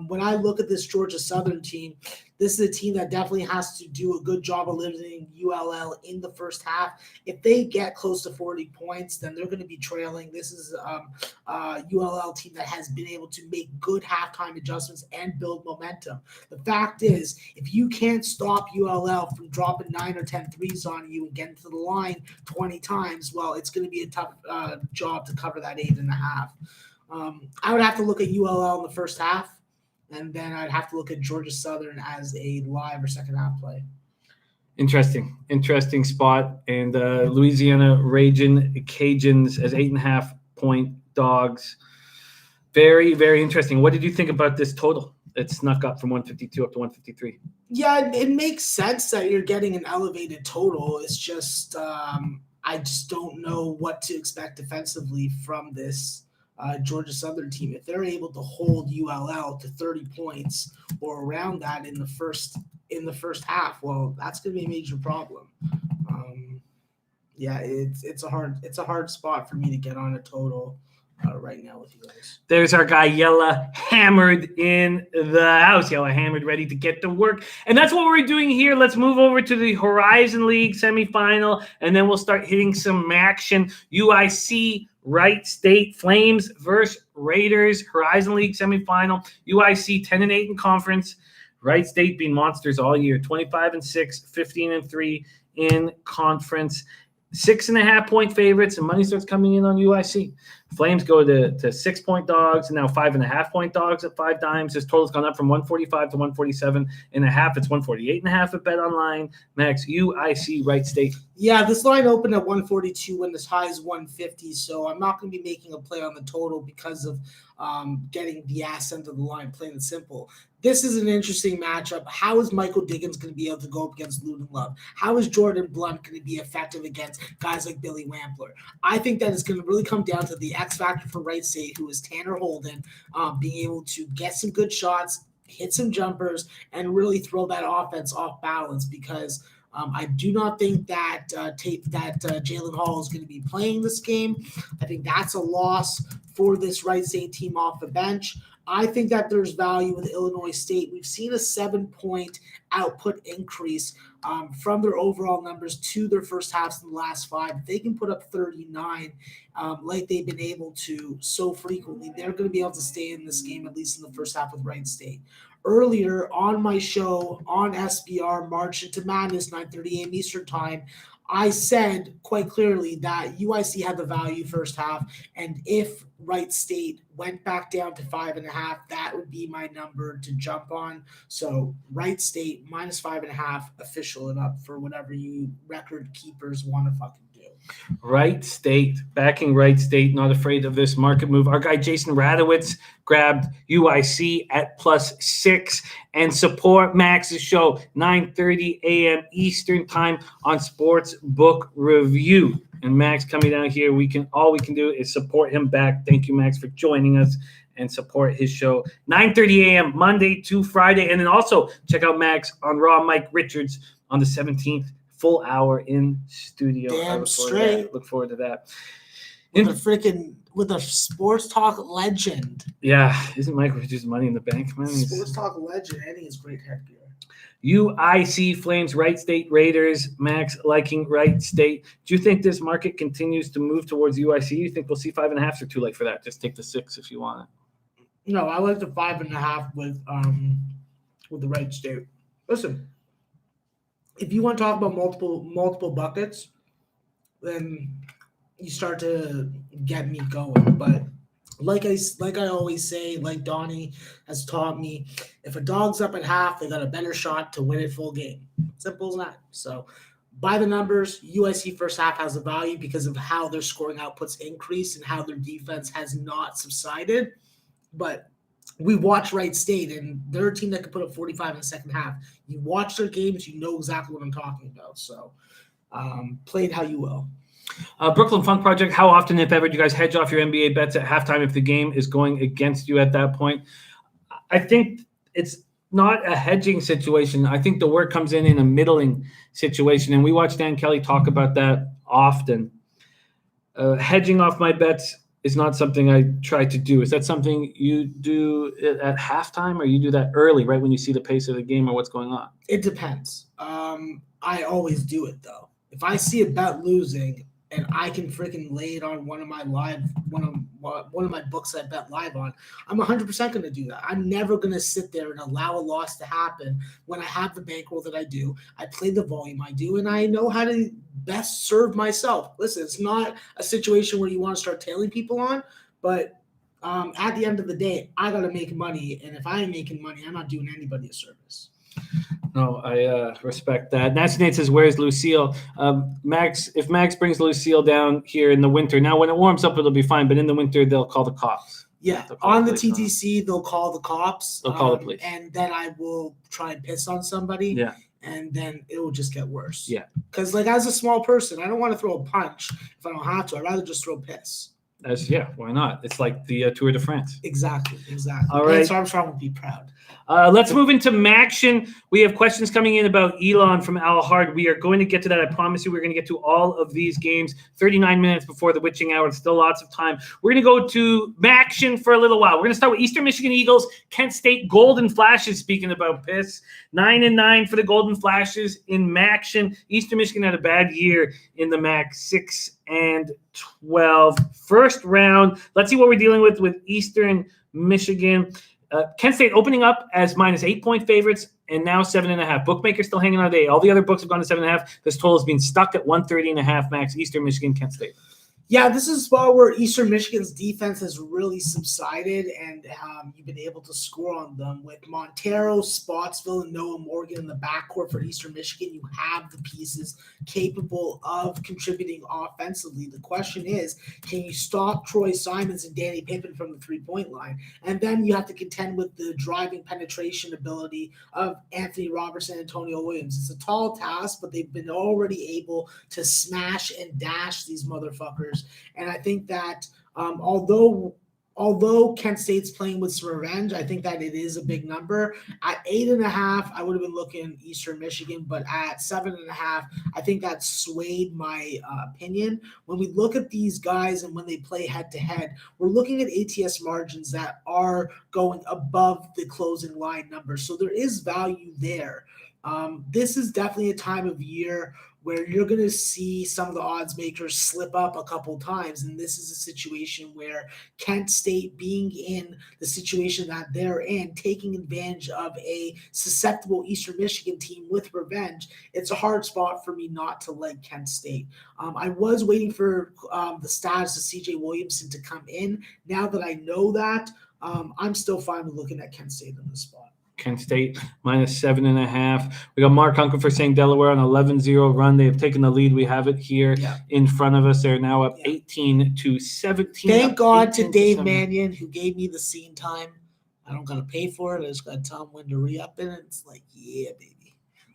When I look at this Georgia Southern team, this is a team that definitely has to do a good job of limiting ULL in the first half. If they get close to 40 points, then they're going to be trailing. This is a ULL team that has been able to make good halftime adjustments and build momentum. The fact is, if you can't stop ULL from dropping 9 or 10 threes on you and getting to the line 20 times, well, it's going to be a tough job to cover that 8.5. I would have to look at ULL in the first half, and then I'd have to look at Georgia Southern as a live or second half play. Interesting spot. And Louisiana Raging Cajuns as 8.5-point dogs. Very, very interesting. What did you think about this total? It snuck up from 152 up to 153. Yeah, it makes sense that you're getting an elevated total. It's just I just don't know what to expect defensively from this Georgia Southern team. If they're able to hold ULL to 30 points or around that in the first half, well, that's going to be a major problem. It's a hard spot for me to get on a total right now with you guys. There's our guy Yella hammered in the house. Yella hammered, ready to get to work. And that's what we're doing here. Let's move over to the Horizon League semifinal, and then we'll start hitting some action. UIC Wright State Flames versus Raiders, Horizon League semifinal. UIC 10-8 in conference. Wright State being monsters all year, 25-6, 15-3 in conference. 6.5-point favorites, and money starts coming in on UIC. Flames go to 6-point dogs, and now 5.5-point dogs at 5 times. This total's gone up from 145 to 147.5. It's 148.5 at Bet Online. Max, UIC Wright State. Yeah, this line opened at 142 when as high as 150, so I'm not going to be making a play on the total because of getting the ass end of the line, plain and simple. This is an interesting matchup. How is Michael Diggins going to be able to go up against Luden Love? How is Jordan Blunt going to be effective against guys like Billy Wampler? I think that it's going to really come down to the X factor for Wright State, who is Tanner Holden, being able to get some good shots, hit some jumpers, and really throw that offense off balance, because I do not think that Jalen Hall is going to be playing this game. I think that's a loss for this Wright State team off the bench. I think that there's value with Illinois State. We've seen a 7-point output increase from their overall numbers to their first halves in the last 5. If they can put up 39 like they've been able to so frequently, they're going to be able to stay in this game, at least in the first half with Wright State. Earlier on my show on SBR, March into Madness, 9:30 a.m. Eastern Time, I said quite clearly that UIC had the value first half, and if Wright State went back down to 5.5, that would be my number to jump on. So Wright State minus 5.5, official it up for whatever you record keepers want to fucking do. Wright State, backing Wright State, not afraid of this market move. Our guy Jason Radowitz grabbed UIC at +6, and support Max's show 9:30 a.m. Eastern Time on Sports Book Review. And Max coming down here, all we can do is support him back. Thank you, Max, for joining us and support his show 9:30 a.m. Monday to Friday. And then also check out Max on Raw. Mike Richards on the 17th. Full hour in studio. Damn straight. Look forward to that. With a sports talk legend. Yeah, isn't Mike Richards Money in the Bank, man? Sports talk legend, and he has great headgear. UIC Flames, Wright State Raiders. Max liking Wright State. Do you think this market continues to move towards UIC? You think we'll see 5.5 or too late for that? Just take the 6 if you want it. No, I like the 5.5 with the Wright State. Listen. If you want to talk about multiple buckets, then you start to get me going. But like I always say, like Donnie has taught me, if a dog's up at half, they got a better shot to win it full game. Simple as that. So by the numbers, UIC first half has a value because of how their scoring outputs increase and how their defense has not subsided. But we watch Wright State, and they're a team that can put up 45 in the second half. You watch their games, you know exactly what I'm talking about. So play it how you will. Brooklyn Funk Project, how often, if ever, do you guys hedge off your NBA bets at halftime if the game is going against you at that point? I think it's not a hedging situation. I think the work comes in a middling situation, and we watch Dan Kelly talk about that often. Hedging off my bets is not something I try to do. Is that something you do at halftime, or you do that early, right when you see the pace of the game or what's going on? It depends. I always do it, though. If I see a bet losing and I can freaking lay it on one of my books I bet live on, I'm 100% going to do that. I'm never going to sit there and allow a loss to happen when I have the bankroll that I do. I play the volume I do, and I know how to best serve myself. Listen, it's not a situation where you want to start tailing people on, but at the end of the day, I got to make money, and if I ain't making money, I'm not doing anybody a service. No, I respect that. Nancy Nate says, where's Lucille? If Max brings Lucille down here in the winter, now when it warms up, it'll be fine, but in the winter, they'll call the cops. Yeah, on the TTC, they'll call the cops. They'll call the police. And then I will try and piss on somebody. Yeah. And then it will just get worse. Yeah. Because, as a small person, I don't want to throw a punch if I don't have to. I'd rather just throw piss. Why not? It's like the Tour de France. Exactly. All right. So Armstrong would be proud. Let's move into Maction. We have questions coming in about Elon from Al Hard. We are going to get to that. I promise you we're going to get to all of these games 39 minutes before the witching hour. Still lots of time. We're going to go to Maction for a little while. We're going to start with Eastern Michigan Eagles, Kent State Golden Flashes. Speaking about piss, 9-9 for the Golden Flashes in Maction. Eastern Michigan had a bad year in the MAC, 6-12. First round. Let's see what we're dealing with Eastern Michigan. Kent State opening up as minus 8-point favorites and now 7.5. Bookmakers still hanging on today. All the other books have gone to 7.5. This total has been stuck at 130.5. Max, Eastern Michigan, Kent State. Yeah, this is a spot where Eastern Michigan's defense has really subsided, and you've been able to score on them. With Montero, Spotsville, and Noah Morgan in the backcourt for Eastern Michigan, you have the pieces capable of contributing offensively. The question is, can you stop Troy Simons and Danny Pippen from the three-point line? And then you have to contend with the driving penetration ability of Anthony Robertson and Antonio Williams. It's a tall task, but they've been already able to smash and dash these motherfuckers. And I think that although Although Kent State's playing with some revenge, I think that it is a big number. At 8.5, I would have been looking Eastern Michigan, but at 7.5, I think that swayed my opinion. When we look at these guys and when they play head-to-head, we're looking at ATS margins that are going above the closing line number. So there is value there. This is definitely a time of year where you're going to see some of the odds makers slip up a couple times. And this is a situation where Kent State, being in the situation that they're in, taking advantage of a susceptible Eastern Michigan team with revenge, it's a hard spot for me not to like Kent State. I was waiting for the status of CJ Williamson to come in. Now that I know that, I'm still fine with looking at Kent State in this spot. Kent State -7.5. We got Mark Hunkerford saying Delaware on 11-0 run. They have taken the lead. We have it here in front of us. They're now up 18-17. Thank God to Dave Mannion, who gave me the scene time. I don't got to pay for it. I just got to tell him when to re-up it. It's like, yeah, baby.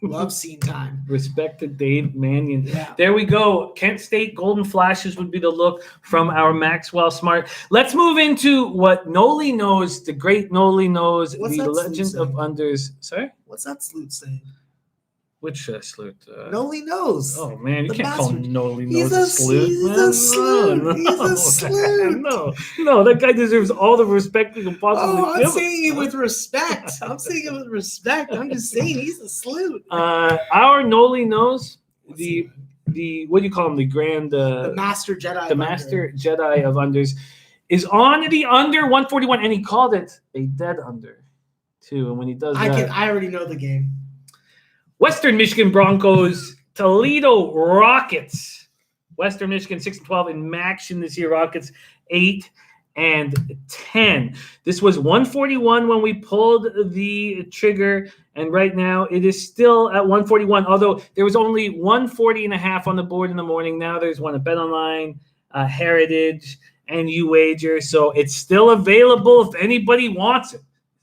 Love scene time. Respect to Dave Mannion. Yeah. There we go. Kent State Golden Flashes would be the look from our Maxwell Smart. Let's move into what Noli knows, the great Noli knows, What's the that legend salute of unders. Sorry? What's that salute saying? Which salute? Noli knows. Oh, man. You The can't call master- Noli He's knows a a salute. he's man. a salute. No, He's a salute. No, that guy deserves all the respect we can possibly Oh, I'm give him. saying it with respect. I'm saying it with respect. I'm just saying he's a salute. Our Noli knows the what do you call him? The grand The Master Jedi. the Master Jedi of unders is on the under 141, and he called it a dead under too. And when he does that, I already know the game. Western Michigan Broncos, Toledo Rockets. Western Michigan 6-12 in Maction this year. Rockets 8-10. This was 141 when we pulled the trigger, and right now it is still at 141. Although there was only 140.5 on the board in the morning. Now there's one at BetOnline, Heritage, and UWager. So it's still available if anybody wants it.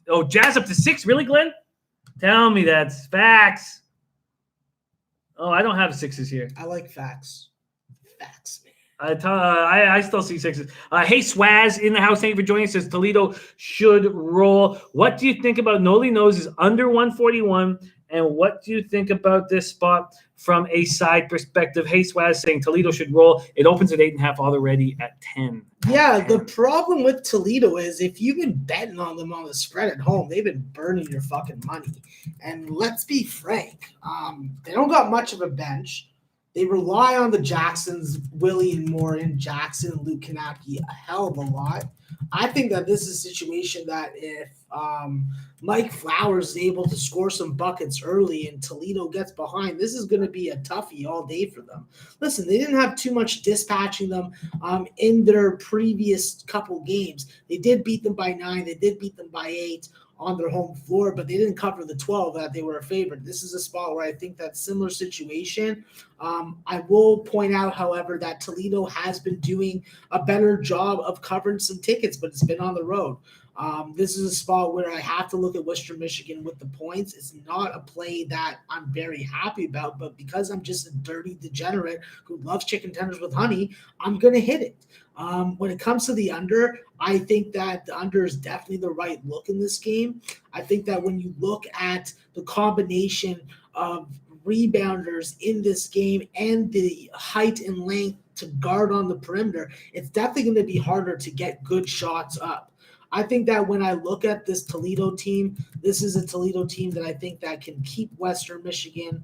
Oh, Jazz up to 6, really, Glenn? Tell me that's facts. Oh, I don't have 6s here. I like facts. Facts, man. I still see 6s. Hey, Swaz in the house. Thank you for joining us. Says Toledo should roll. What do you think about Noli Knows is under 141? And what do you think about this spot from a side perspective? Hey, Swaz saying Toledo should roll. It opens at 8.5, already at 10. Yeah, the problem with Toledo is if you've been betting on them on the spread at home, they've been burning your fucking money. And let's be frank, they don't got much of a bench. They rely on the Jacksons, Willie and Moore and Jackson and Luke Kanapke a hell of a lot. I think that this is a situation that if Mike Flowers is able to score some buckets early and Toledo gets behind, this is going to be a toughie all day for them. Listen, they didn't have too much dispatching them in their previous couple games. They did beat them by 9. They did beat them by 8 on their home floor, but they didn't cover the 12 that they were a favorite. This is a spot where I think that similar situation. I will point out, however, that Toledo has been doing a better job of covering some tickets, but it's been on the road. This is a spot where I have to look at Western Michigan with the points. It's not a play that I'm very happy about, but because I'm just a dirty degenerate who loves chicken tenders with honey, I'm going to hit it. When it comes to the under, I think that the under is definitely the right look in this game. I think that when you look at the combination of rebounders in this game and the height and length to guard on the perimeter, it's definitely going to be harder to get good shots up. I think that when I look at this Toledo team, this is a Toledo team that I think that can keep Western Michigan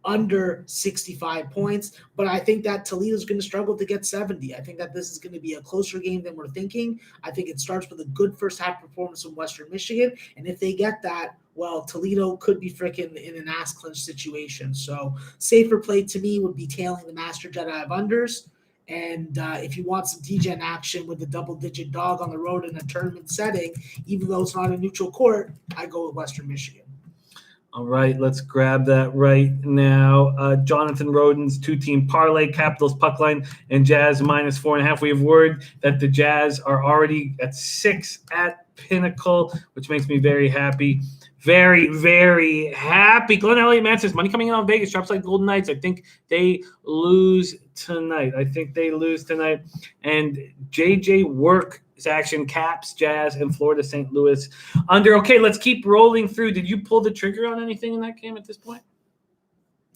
under 65 points, but I think that Toledo is going to struggle to get 70. I think that this is going to be a closer game than we're thinking. I think it starts with a good first half performance from Western Michigan, and if they get that, well, Toledo could be freaking in an ass clinch situation. So safer play to me would be tailing the Master Jedi of unders. And if you want some DGen action with a double-digit dog on the road in a tournament setting, even though it's not a neutral court, I go with Western Michigan. All right, let's grab that right now. Jonathan Roden's 2-team parlay, Capitals puck line, and Jazz -4.5. We have word that the Jazz are already at 6 at pinnacle, which makes me very happy. Very, very happy. Glenn Elliott Man says, money coming in on Vegas. Drops like Golden Knights. I think they lose tonight. And JJ Work is action. Caps, Jazz, and Florida St. Louis under. Okay, let's keep rolling through. Did you pull the trigger on anything in that game at this point?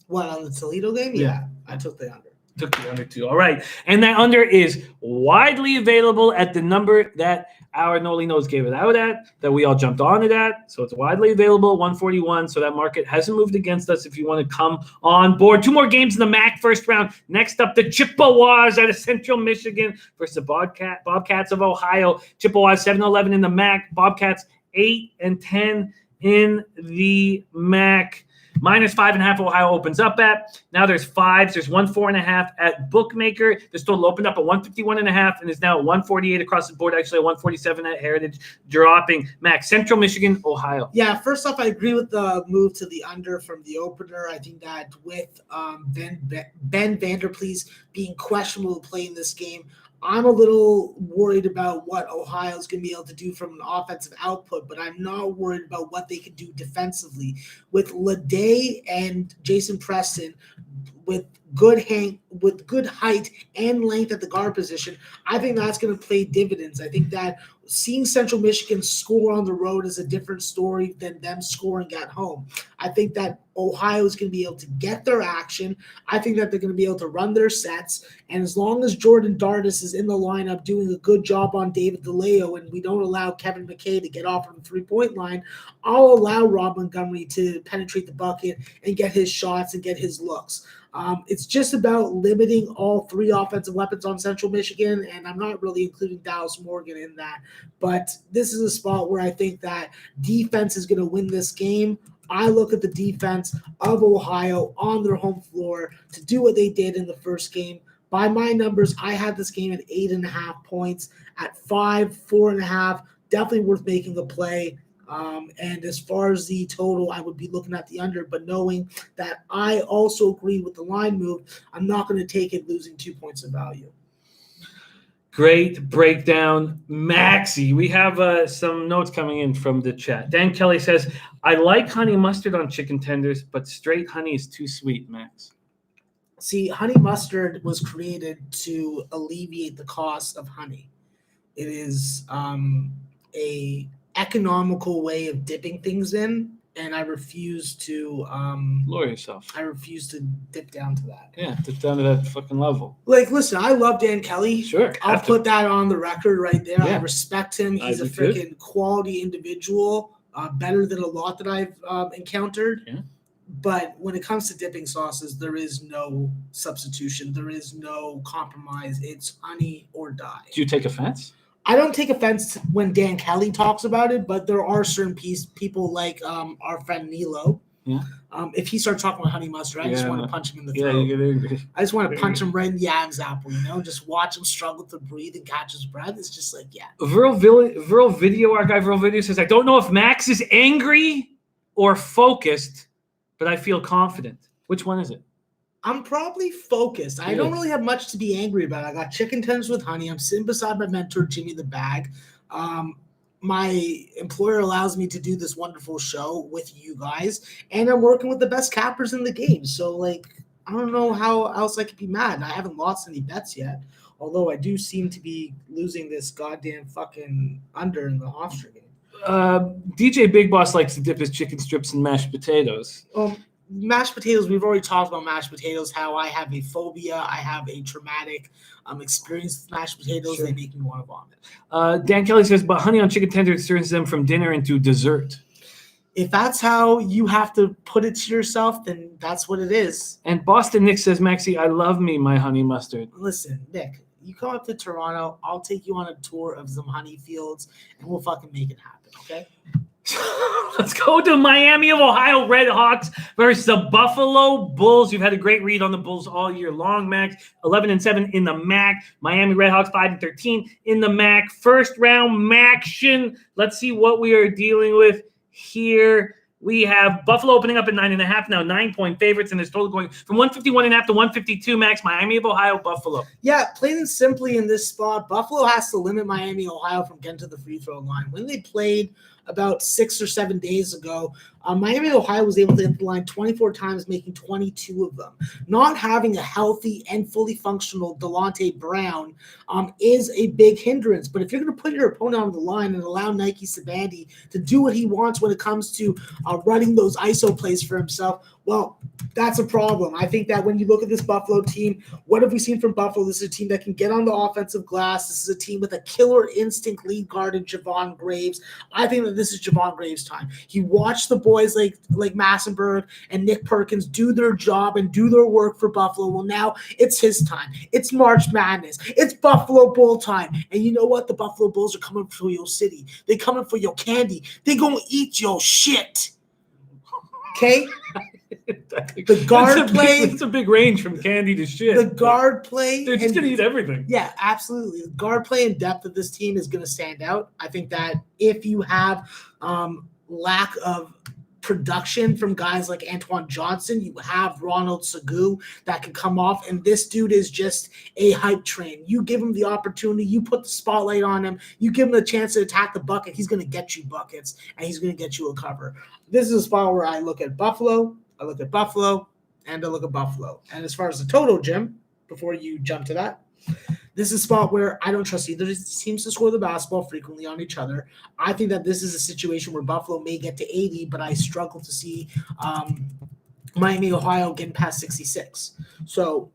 What, on the Toledo game? Yeah. I took the under. Took the under too. All right. And that under is widely available at the number that our Noli Knows gave it out at, that we all jumped on it at. So it's widely available, 141. So that market hasn't moved against us if you want to come on board. 2 more games in the MAC first round. Next up, the Chippewas out of Central Michigan versus the Bobcats of Ohio. Chippewas 7-11 in the MAC. Bobcats 8-10 in the MAC. -5.5 Ohio opens up at. Now there's 5s. There's 1-4.5 at Bookmaker. This total opened up at 151.5 and is now at 148 across the board. Actually, at 147 at Heritage, dropping. Max, Central Michigan, Ohio. Yeah, first off, I agree with the move to the under from the opener. I think that with Ben Vanderplees being questionable to play in this game, I'm a little worried about what Ohio's going to be able to do from an offensive output, but I'm not worried about what they can do defensively. With Leday and Jason Preston, with good height and length at the guard position, I think that's going to pay dividends. I think that seeing Central Michigan score on the road is a different story than them scoring at home. I think that Ohio is going to be able to get their action. I think that they're going to be able to run their sets. And as long as Jordan Dardis is in the lineup doing a good job on David DeLeo and we don't allow Kevin McKay to get off on the three-point line, I'll allow Rob Montgomery to penetrate the bucket and get his shots and get his looks. It's just about limiting all 3 offensive weapons on Central Michigan, and I'm not really including Dallas Morgan in that. But this is a spot where I think that defense is going to win this game. I look at the defense of Ohio on their home floor to do what they did in the first game. By my numbers, I had this game at 8.5 points. At 5, 4.5, definitely worth making the play. And as far as the total, I would be looking at the under, but knowing that I also agree with the line move, I'm not going to take it losing 2 points of value. Great breakdown, Maxie. We have some notes coming in from the chat. Dan Kelly says, I like honey mustard on chicken tenders, but straight honey is too sweet, Max. See, honey mustard was created to alleviate the cost of honey. It is a economical way of dipping things in, and I refuse to lower yourself. I refuse to dip down to that. Yeah, dip down to that fucking level. Like, listen, I love Dan Kelly. Sure. I'll put that on the record right there. Yeah. I respect him. He's a freaking quality individual, better than a lot that I've encountered. Yeah. But when it comes to dipping sauces, there is no substitution. There is no compromise. It's honey or die. Do you take offense? I don't take offense when Dan Kelly talks about it, but there are certain people like our friend Nilo. Yeah. If he starts talking about honey mustard, I just want to punch him in the throat. Yeah, you get angry. I just want to punch him right in the Adam's apple, just watch him struggle to breathe and catch his breath. It's just like, yeah. Viral Video, our guy Viral Video says, I don't know if Max is angry or focused, but I feel confident. Which one is it? I'm probably focused. I don't really have much to be angry about. I got chicken tenders with honey. I'm sitting beside my mentor, Jimmy the Bag. My employer allows me to do this wonderful show with you guys, and I'm working with the best cappers in the game. So, I don't know how else I could be mad. I haven't lost any bets yet, although I do seem to be losing this goddamn fucking under in the Hofstra game. DJ Big Boss likes to dip his chicken strips in mashed potatoes. Mashed potatoes, we've already talked about mashed potatoes, how I have a phobia. I have a traumatic experience with mashed potatoes. Sure. They make me want to vomit. Dan Kelly says, but honey on chicken tenders turns them from dinner into dessert. If that's how you have to put it to yourself, then that's what it is. And Boston Nick says, Maxie, I love me my honey mustard. Listen, Nick, you come up to Toronto, I'll take you on a tour of some honey fields, and we'll fucking make it happen, okay? Let's go to Miami of Ohio Redhawks versus the Buffalo Bulls. You've had a great read on the Bulls all year long, Max. 11-7 in the MAC. Miami Redhawks 5-13 in the MAC. First round MACtion. Let's see what we are dealing with here. We have Buffalo opening up at 9.5 now, 9-point favorites, and it's total going from 151.5 to 152. Max, Miami of Ohio, Buffalo. Yeah, plain and simply in this spot, Buffalo has to limit Miami, Ohio from getting to the free throw line. When they played about 6 or 7 days ago, Miami, Ohio was able to hit the line 24 times, making 22 of them. Not having a healthy and fully functional Delonte Brown is a big hindrance. But if you're going to put your opponent on the line and allow Nike Sabandi to do what he wants when it comes to running those ISO plays for himself, well, that's a problem. I think that when you look at this Buffalo team, what have we seen from Buffalo? This is a team that can get on the offensive glass. This is a team with a killer instinct lead guard in Javon Graves. I think that this is Javon Graves' time. He watched the boys like Massenberg and Nick Perkins do their job and do their work for Buffalo. Well, now it's his time. It's March Madness. It's Buffalo Bull time. And you know what? The Buffalo Bulls are coming for your city. They're coming for your candy. They're going to eat your shit. Okay? The guard play. It's a big range from candy to shit. The guard play. They're just going to eat everything. Yeah, absolutely. The guard play and depth of this team is going to stand out. I think that if you have lack of production from guys like Antoine Johnson, you have Ronald Seguin that can come off, and this dude is just a hype train. You give him the opportunity, you put the spotlight on him, you give him a chance to attack the bucket, he's going to get you buckets, and he's going to get you a cover. This is a spot where I look at Buffalo, and I look at Buffalo. And as far as the total, Jim, before you jump to that, this is a spot where I don't trust either teams to score the basketball frequently on each other. I think that this is a situation where Buffalo may get to 80, but I struggle to see Miami, Ohio getting past 66. So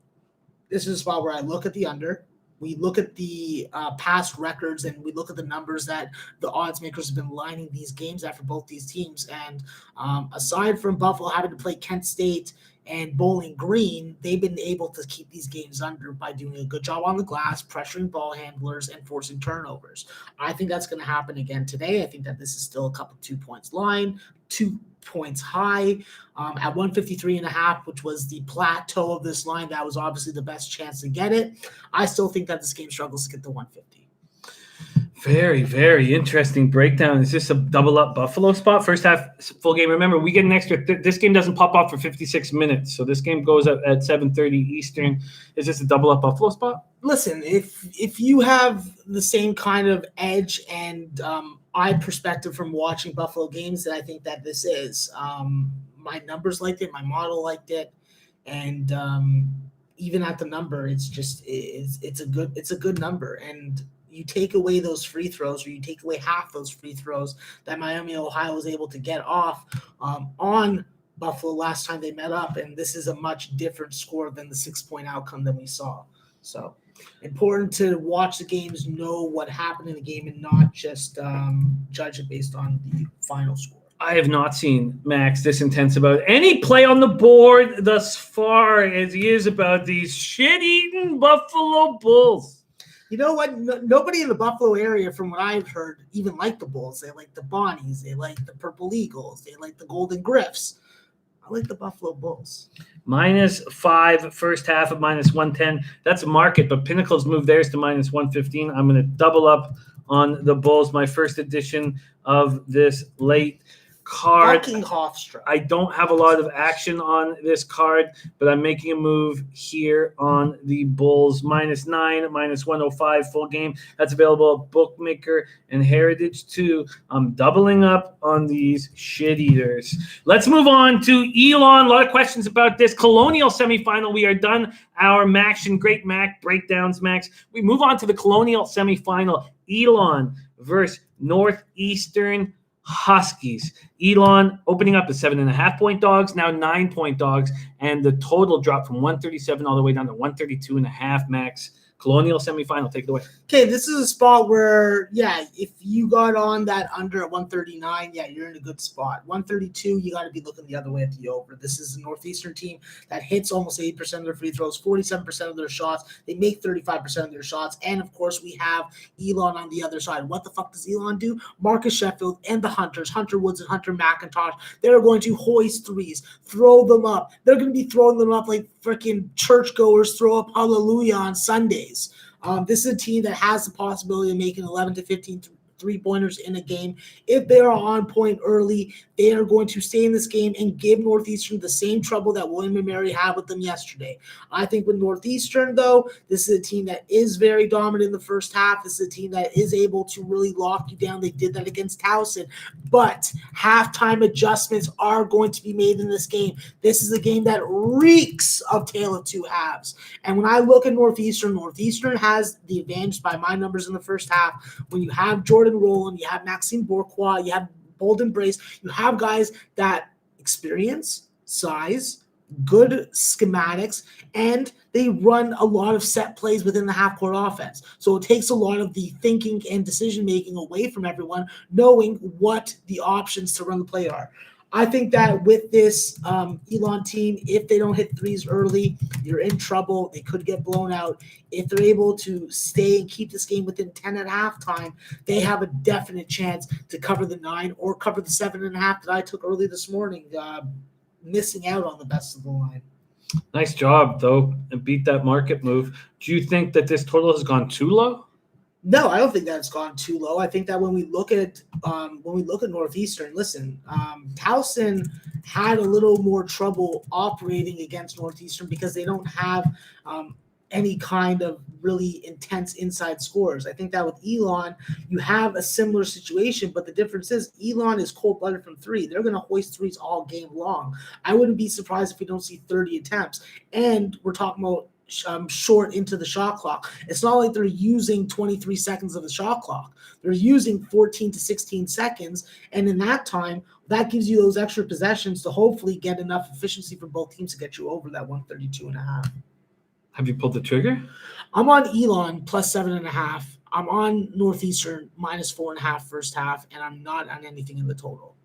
this is a spot where I look at the under. We look at the past records, and we look at the numbers that the odds makers have been lining these games after both these teams. And aside from Buffalo having to play Kent State and Bowling Green, they've been able to keep these games under by doing a good job on the glass, pressuring ball handlers, and forcing turnovers. I think that's going to happen again today. I think that this is still a couple 2 points line, 2 points high at 153.5, which was the plateau of this line. That was obviously the best chance to get it. I still think that this game struggles to get to 150. Very, very interesting breakdown. Is this a double-up Buffalo spot? First half, full game. Remember, we get an extra this game doesn't pop off for 56 minutes, so this game goes at 7:30 Eastern. Is this a double-up Buffalo spot? Listen, if you have the same kind of edge and eye perspective from watching Buffalo games that I think that this is, my numbers liked it, my model liked it, and even at the number, it's a good number. And you take away those free throws, or you take away half those free throws that Miami, Ohio was able to get off on Buffalo last time they met up, and this is a much different score than the 6-point outcome that we saw. So important to watch the games, know what happened in the game, and not just judge it based on the final score. I have not seen Max this intense about any play on the board thus far as he is about these shit-eating Buffalo Bulls. You know what? Nobody in the Buffalo area, from what I've heard, even like the Bulls. They like the Bonnies. They like the Purple Eagles. They like the Golden Griffs. I like the Buffalo Bulls. -5 first half of -110. That's a market, but Pinnacle's moved theirs to -115. I'm going to double up on the Bulls. My first edition of this late card. Fucking Hofstra. I don't have a lot of action on this card, but I'm making a move here on the Bulls. -9, -105 full game. That's available at Bookmaker and Heritage too. I'm doubling up on these shit eaters. Let's move on to Elon. A lot of questions about this Colonial semifinal. We are done our Max and Great Mac breakdowns, Max. We move on to the Colonial semifinal. Elon versus Northeastern Huskies. Elon opening up as 7.5-point dogs, now 9-point dogs, and the total dropped from 137 all the way down to 132.5. Max. Colonial semifinal, take it away. Okay, this is a spot where, if you got on that under at 139, you're in a good spot. 132, you got to be looking the other way at the over. This is a Northeastern team that hits almost 80% of their free throws, 47% of their shots. They make 35% of their shots. And, of course, we have Elon on the other side. What the fuck does Elon do? Marcus Sheffield and the Hunters, Hunter Woods and Hunter McIntosh, they're going to hoist threes, throw them up. They're going to be throwing them up like freaking churchgoers throw up hallelujah on Sundays. This is a team that has the possibility of making 11 to 15 3-pointers in a game. If they are on point early, they are going to stay in this game and give Northeastern the same trouble that William & Mary had with them yesterday. I think with Northeastern, though, this is a team that is very dominant in the first half. This is a team that is able to really lock you down. They did that against Towson. But halftime adjustments are going to be made in this game. This is a game that reeks of tale of two halves. And when I look at Northeastern, Northeastern has the advantage by my numbers in the first half. When you have Jordan Rowland, you have Maxime Bourquois, you have Bolden Brace, you have guys that experience, size, good schematics, and they run a lot of set plays within the half-court offense. So it takes a lot of the thinking and decision-making away from everyone, knowing what the options to run the play are. I think that with this Elon team, if they don't hit threes early, you're in trouble. They could get blown out. If they're able to stay and keep this game within 10 at halftime, they have a definite chance to cover the 9 or cover the 7.5 that I took early this morning, missing out on the best of the line. Nice job, though, and beat that market move. Do you think that this total has gone too low? No, I don't think that it's gone too low. I think that when we look at Northeastern, listen, Towson had a little more trouble operating against Northeastern because they don't have any kind of really intense inside scores. I think that with Elon, you have a similar situation, but the difference is Elon is cold-blooded from 3. They're going to hoist threes all game long. I wouldn't be surprised if we don't see 30 attempts. And we're talking about short into the shot clock. It's not like they're using 23 seconds of the shot clock. They're using 14 to 16 seconds. And in that time, that gives you those extra possessions to hopefully get enough efficiency from both teams to get you over that 132.5. Have you pulled the trigger? I'm on Elon plus 7.5. I'm on Northeastern minus 4.5 first half, and I'm not on anything in the total.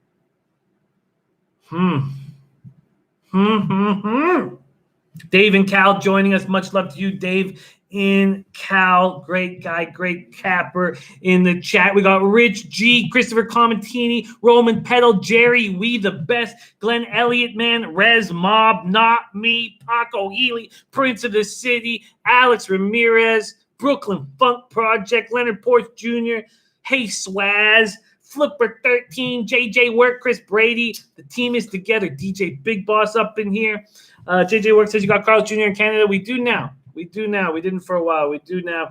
Dave and Cal joining us. Much love to you, Dave in Cal. Great guy, great capper in the chat. We got Rich G, Christopher Comentini, Roman Peddle, Jerry, We the Best, Glenn Elliott, man, Rez Mob, Not Me, Paco Healy, Prince of the City, Alex Ramirez, Brooklyn Funk Project, Leonard Porch Jr., Hey Swaz, Flipper 13, JJ Work, Chris Brady. The team is together. DJ Big Boss up in here. JJ Work says you got Carlos Jr. in Canada. We do now. We didn't for a while. We do now.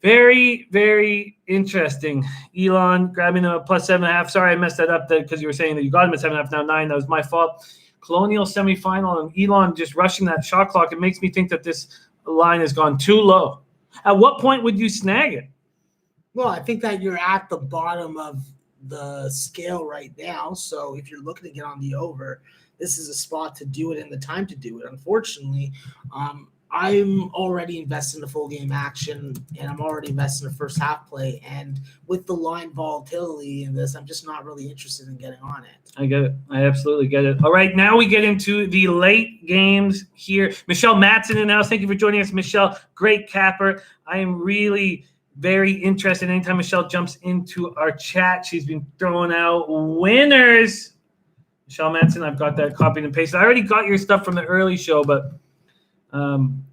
Very, very interesting. Elon grabbing them at plus 7.5. Sorry, I messed that up because you were saying that you got him at 7.5, now 9. That was my fault. Colonial semifinal and Elon just rushing that shot clock. It makes me think that this line has gone too low. At what point would you snag it? Well, I think that you're at the bottom of the scale right now. So if you're looking to get on the over, this is a spot to do it and the time to do it. Unfortunately, I'm already invested in the full game action, and I'm already invested in the first half play. And with the line volatility in this, I'm just not really interested in getting on it. I get it. I absolutely get it. All right, now we get into the late games here. Michelle Matson in the house. Thank you for joining us, Michelle. Great capper. I am really very interested. Anytime Michelle jumps into our chat, she's been throwing out winners. Michelle Matson, I've got that copied and pasted. I already got your stuff from the early show, but I'm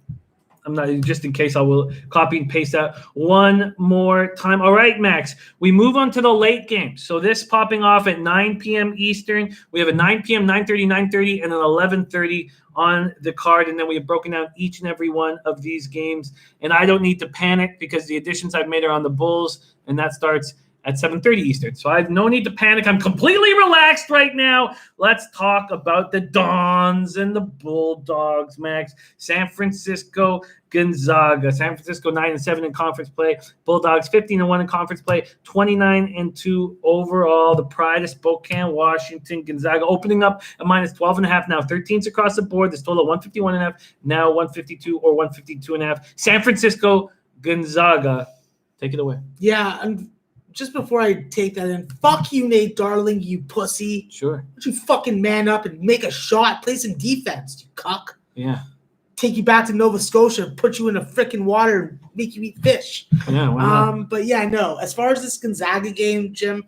not, just in case, I will copy and paste that one more time. All right, Max, we move on to the late game. So this popping off at 9 p.m. Eastern. We have a 9 p.m., 9:30, 9:30, and an 11:30 on the card, and then we have broken down each and every one of these games. And I don't need to panic because the additions I've made are on the Bulls, and that starts at 7:30 Eastern. So I have no need to panic. I'm completely relaxed right now. Let's talk about the Dons and the Bulldogs, Max. San Francisco, Gonzaga. San Francisco 9-7 in conference play. Bulldogs 15-1 in conference play. 29-2 overall. The pride of Spokane, Washington. Gonzaga opening up at minus 12.5 now. 13s across the board. This total 151.5. Now 152 or 152.5. San Francisco, Gonzaga. Take it away. Yeah, just before I take that in, fuck you, Nate Darling, you pussy. Sure. Why don't you fucking man up and make a shot, play some defense, you cuck. Yeah. Take you back to Nova Scotia, put you in the frickin' water, and make you eat fish. Yeah, why not? But yeah, no. As far as this Gonzaga game, Jim,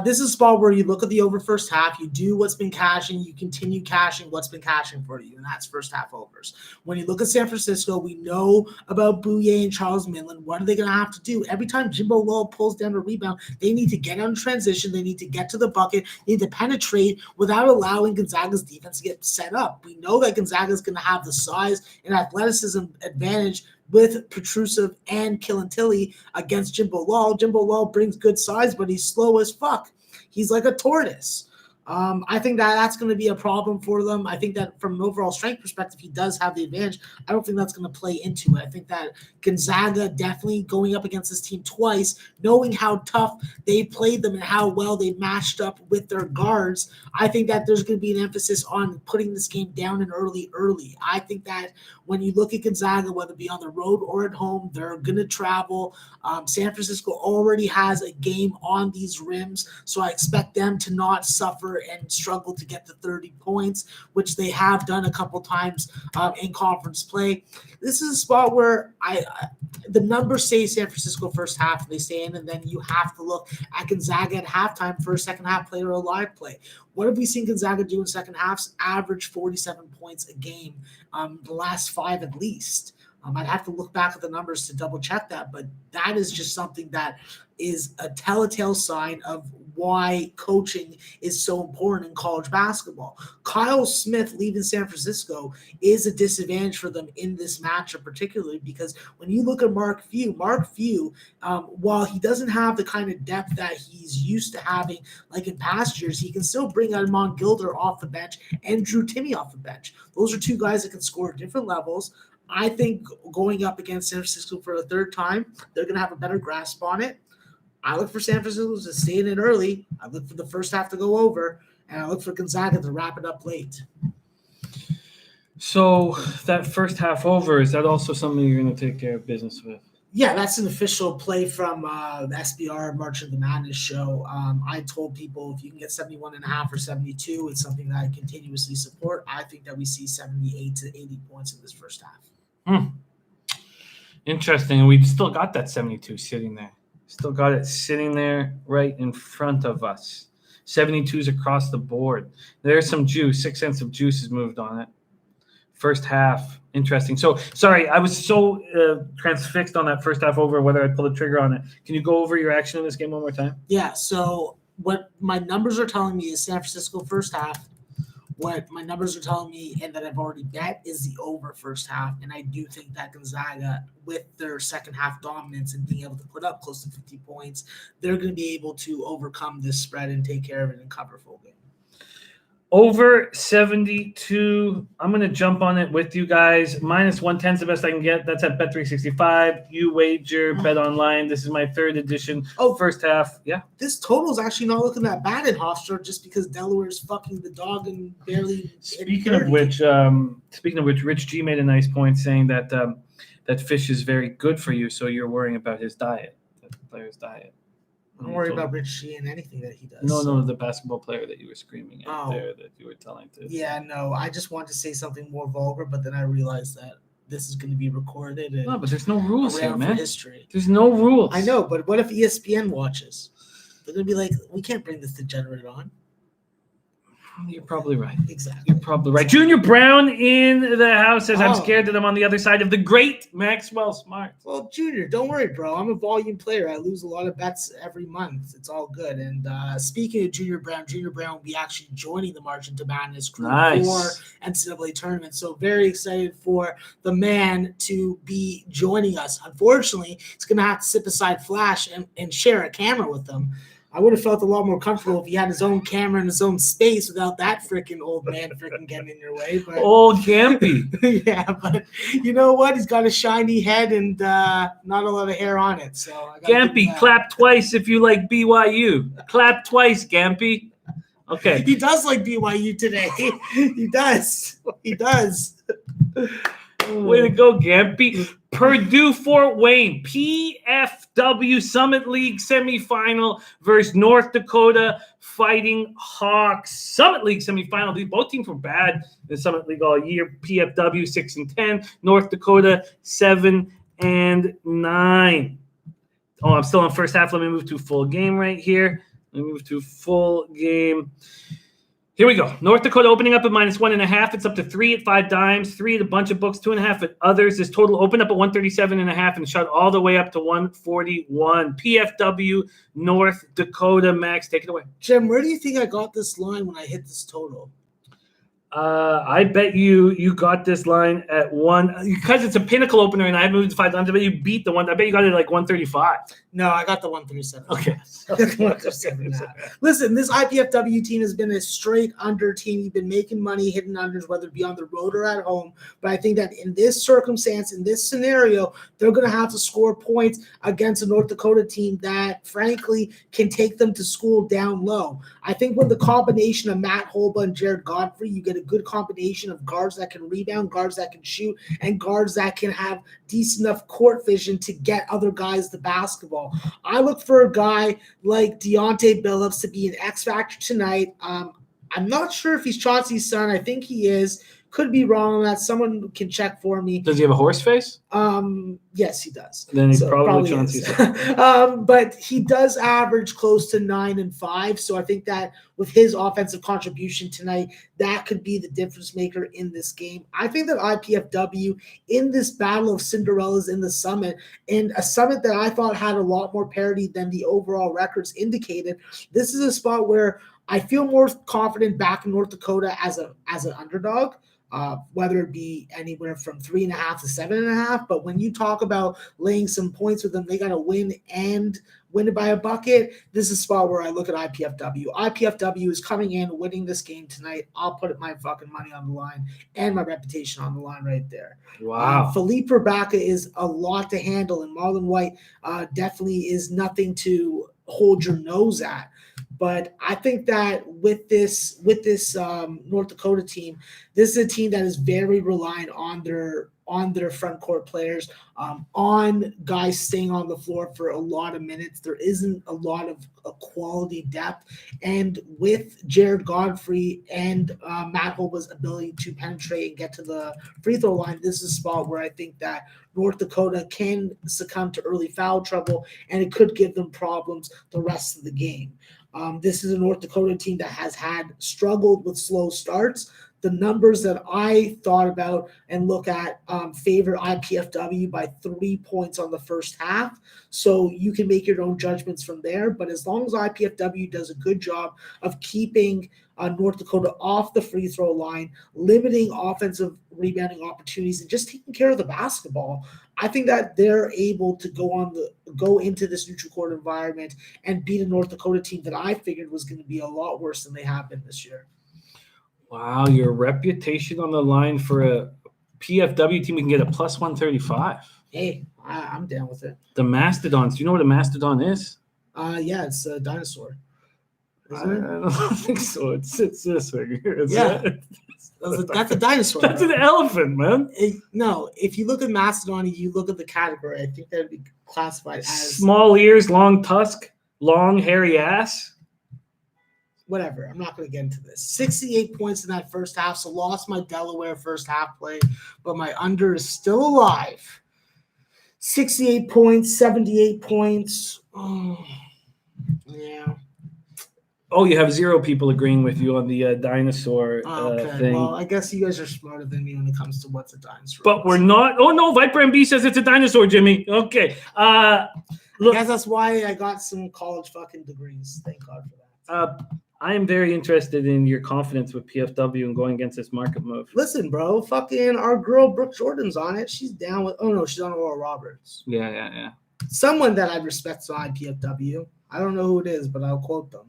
This is a spot where you look at the over first half, you do what's been cashing, you continue cashing what's been cashing for you, and that's first half overs. When you look at San Francisco, we know about Bouye and Charles Midland. What are they going to have to do? Every time Jimbo Lowell pulls down a rebound, they need to get on transition, they need to get to the bucket, they need to penetrate without allowing Gonzaga's defense to get set up. We know that Gonzaga is going to have the size and athleticism advantage with Petrusev and Killentilly against Jimbo Lowell. Jimbo Lowell brings good size, but he's slow as fuck. He's like a tortoise. I think that's going to be a problem for them. I think that from an overall strength perspective, he does have the advantage. I don't think that's going to play into it. I think that Gonzaga definitely going up against this team twice, knowing how tough they played them and how well they matched up with their guards, I think that there's going to be an emphasis on putting this game down and early. I think that when you look at Gonzaga, whether it be on the road or at home, they're going to travel. San Francisco already has a game on these rims, so I expect them to not suffer and struggle to get to 30 points, which they have done a couple times in conference play. This is a spot where the numbers say San Francisco first half, they say in, and then you have to look at Gonzaga at halftime for a second half play or a live play. What have we seen Gonzaga do in second halves? Average 47 points a game, the last 5 at least. I'd have to look back at the numbers to double check that, but that is just something that is a telltale sign of why coaching is so important in college basketball. Kyle Smith leaving San Francisco is a disadvantage for them in this matchup, particularly because when you look at Mark Few, while he doesn't have the kind of depth that he's used to having like in past years, he can still bring Armand Gilder off the bench and Drew Timme off the bench. Those are two guys that can score at different levels. I think going up against San Francisco for a third time, they're going to have a better grasp on it. I look for San Francisco to stay in it early. I look for the first half to go over, and I look for Gonzaga to wrap it up late. So that first half over, is that also something you're going to take care of business with? Yeah, that's an official play from the SBR March of the Madness show. I told people if you can get 71.5 or 72, it's something that I continuously support. I think that we see 78 to 80 points in this first half. Interesting. And we still got that 72 sitting there. Still got it sitting there right in front of us. 72s across the board. There's some juice. 6 cents of juice has moved on it. First half. Interesting. So, sorry, I was so transfixed on that first half over whether I pull the trigger on it. Can you go over your action in this game one more time? Yeah, so what my numbers are telling me is San Francisco first half. What my numbers are telling me and that I've already bet is the over first half. And I do think that Gonzaga, with their second half dominance and being able to put up close to 50 points, they're going to be able to overcome this spread and take care of it and cover full game. Over 72. I'm going to jump on it with you guys. -110 is the best I can get. That's at Bet365. You wager, Bet Online. This is my third edition. Oh, first half. Yeah. This total is actually not looking that bad in Hofstra just because Delaware is fucking the dog and barely. Speaking of which, Rich G made a nice point saying that that fish is very good for you, so you're worrying about his diet, the player's diet. I'm worried about Rich G and anything that he does. No, the basketball player that you were screaming at there that you were telling to. Yeah, no, I just wanted to say something more vulgar, but then I realized that this is going to be recorded. And no, but there's no rules here, man. History. There's no rules. I know, but what if ESPN watches? They're going to be like, we can't bring this degenerate on. You're probably right. Exactly. You're probably right. Junior Brown in the house says, I'm scared that I'm on the other side of the great Maxwell Smart. Well, Junior, don't worry, bro. I'm a volume player. I lose a lot of bets every month. It's all good. And speaking of Junior Brown will be actually joining the March into Madness crew for NCAA tournament. So very excited for the man to be joining us. Unfortunately, he's going to have to sit beside Flash and share a camera with them. I would have felt a lot more comfortable if he had his own camera in his own space without that freaking old man freaking getting in your way. But old Gampy. Yeah, but you know what? He's got a shiny head and not a lot of hair on it. So Gampy, clap twice if you like BYU. Clap twice, Gampy. Okay. He does like BYU today. He does. He does. Way to go, Gampy. Purdue Fort Wayne PFW Summit League semifinal versus North Dakota Fighting Hawks. Summit League semifinal. Both teams were bad in the Summit League all year. PFW 6-10. North Dakota 7-9. Oh, I'm still on first half. Let me move to full game right here. Let me move to full game. Here we go. North Dakota opening up at -1.5. It's up to 3 at 5 dimes, 3 at a bunch of books, 2.5 at others. This total opened up at 137.5 and shot all the way up to 141. PFW, North Dakota. Max, take it away. Jim, where do you think I got this line when I hit this total? I bet you got this line at 1 because it's a pinnacle opener and I haven't moved to 5 dimes. I bet you beat the one. I bet you got it at like 135. No, I got the 137. Okay. 137. Listen, this IPFW team has been a straight under team. You've been making money, hitting unders, whether it be on the road or at home. But I think that in this circumstance, in this scenario, they're going to have to score points against a North Dakota team that, frankly, can take them to school down low. I think with the combination of Matt Holba and Jared Godfrey, you get a good combination of guards that can rebound, guards that can shoot, and guards that can have decent enough court vision to get other guys the basketball. I look for a guy like Deontay Billups to be an X factor tonight. I'm not sure if he's Chauncey's son. I think he is. Could be wrong on that. Someone can check for me. Does he have a horse face? Yes, he does. Then he's probably Chauncey's son. But he does average close to 9 and 5. So I think that with his offensive contribution tonight, that could be the difference maker in this game. I think that IPFW in this battle of Cinderellas in the Summit, and a Summit that I thought had a lot more parity than the overall records indicated, this is a spot where I feel more confident back in North Dakota as an underdog. Whether it be anywhere from 3.5 to 7.5. But when you talk about laying some points with them, they got to win and win it by a bucket. This is a spot where I look at IPFW. IPFW is coming in, winning this game tonight. I'll put my fucking money on the line and my reputation on the line right there. Wow. Philippe Rebecca is a lot to handle, and Marlon White definitely is nothing to hold your nose at. But I think that with this North Dakota team, this is a team that is very reliant on their front court players, on guys staying on the floor for a lot of minutes. There isn't a lot of quality depth. And with Jared Godfrey and Matt Holba's ability to penetrate and get to the free throw line, this is a spot where I think that North Dakota can succumb to early foul trouble, and it could give them problems the rest of the game. This is a North Dakota team that has struggled with slow starts. The numbers that I thought about and look at favor IPFW by 3 points on the first half. So you can make your own judgments from there. But as long as IPFW does a good job of keeping North Dakota off the free throw line, limiting offensive rebounding opportunities, and just taking care of the basketball, I think that they're able to go into this neutral court environment and beat a North Dakota team that I figured was going to be a lot worse than they have been this year. Wow, your reputation on the line for a PFW team, we can get a plus 135. Hey, I'm down with it. The Mastodons. Do you know what a Mastodon is? Yeah, it's a dinosaur. I don't think so. It's this right here. That's a dinosaur. That's an elephant, man. No, if you look at Mastodon, you look at the category, I think that would be classified as small ears, long tusk, long hairy ass. Whatever. I'm not going to get into this. 68 points in that first half, so lost my Delaware first half play, but my under is still alive. 68 points, 78 points. Oh, yeah. Oh, you have 0 people agreeing with you on the dinosaur thing. Well, I guess you guys are smarter than me when it comes to what's a dinosaur. But we're not. Oh, no. Viper MB says it's a dinosaur, Jimmy. Okay. Look, I guess that's why I got some college fucking degrees. Thank God for that. I am very interested in your confidence with PFW and going against this market move. Listen, bro, fucking our girl Brooke Jordan's on it. She's down with. Oh no, she's on Aurora Roberts. Yeah. Someone that I respect on PFW. I don't know who it is, but I'll quote them.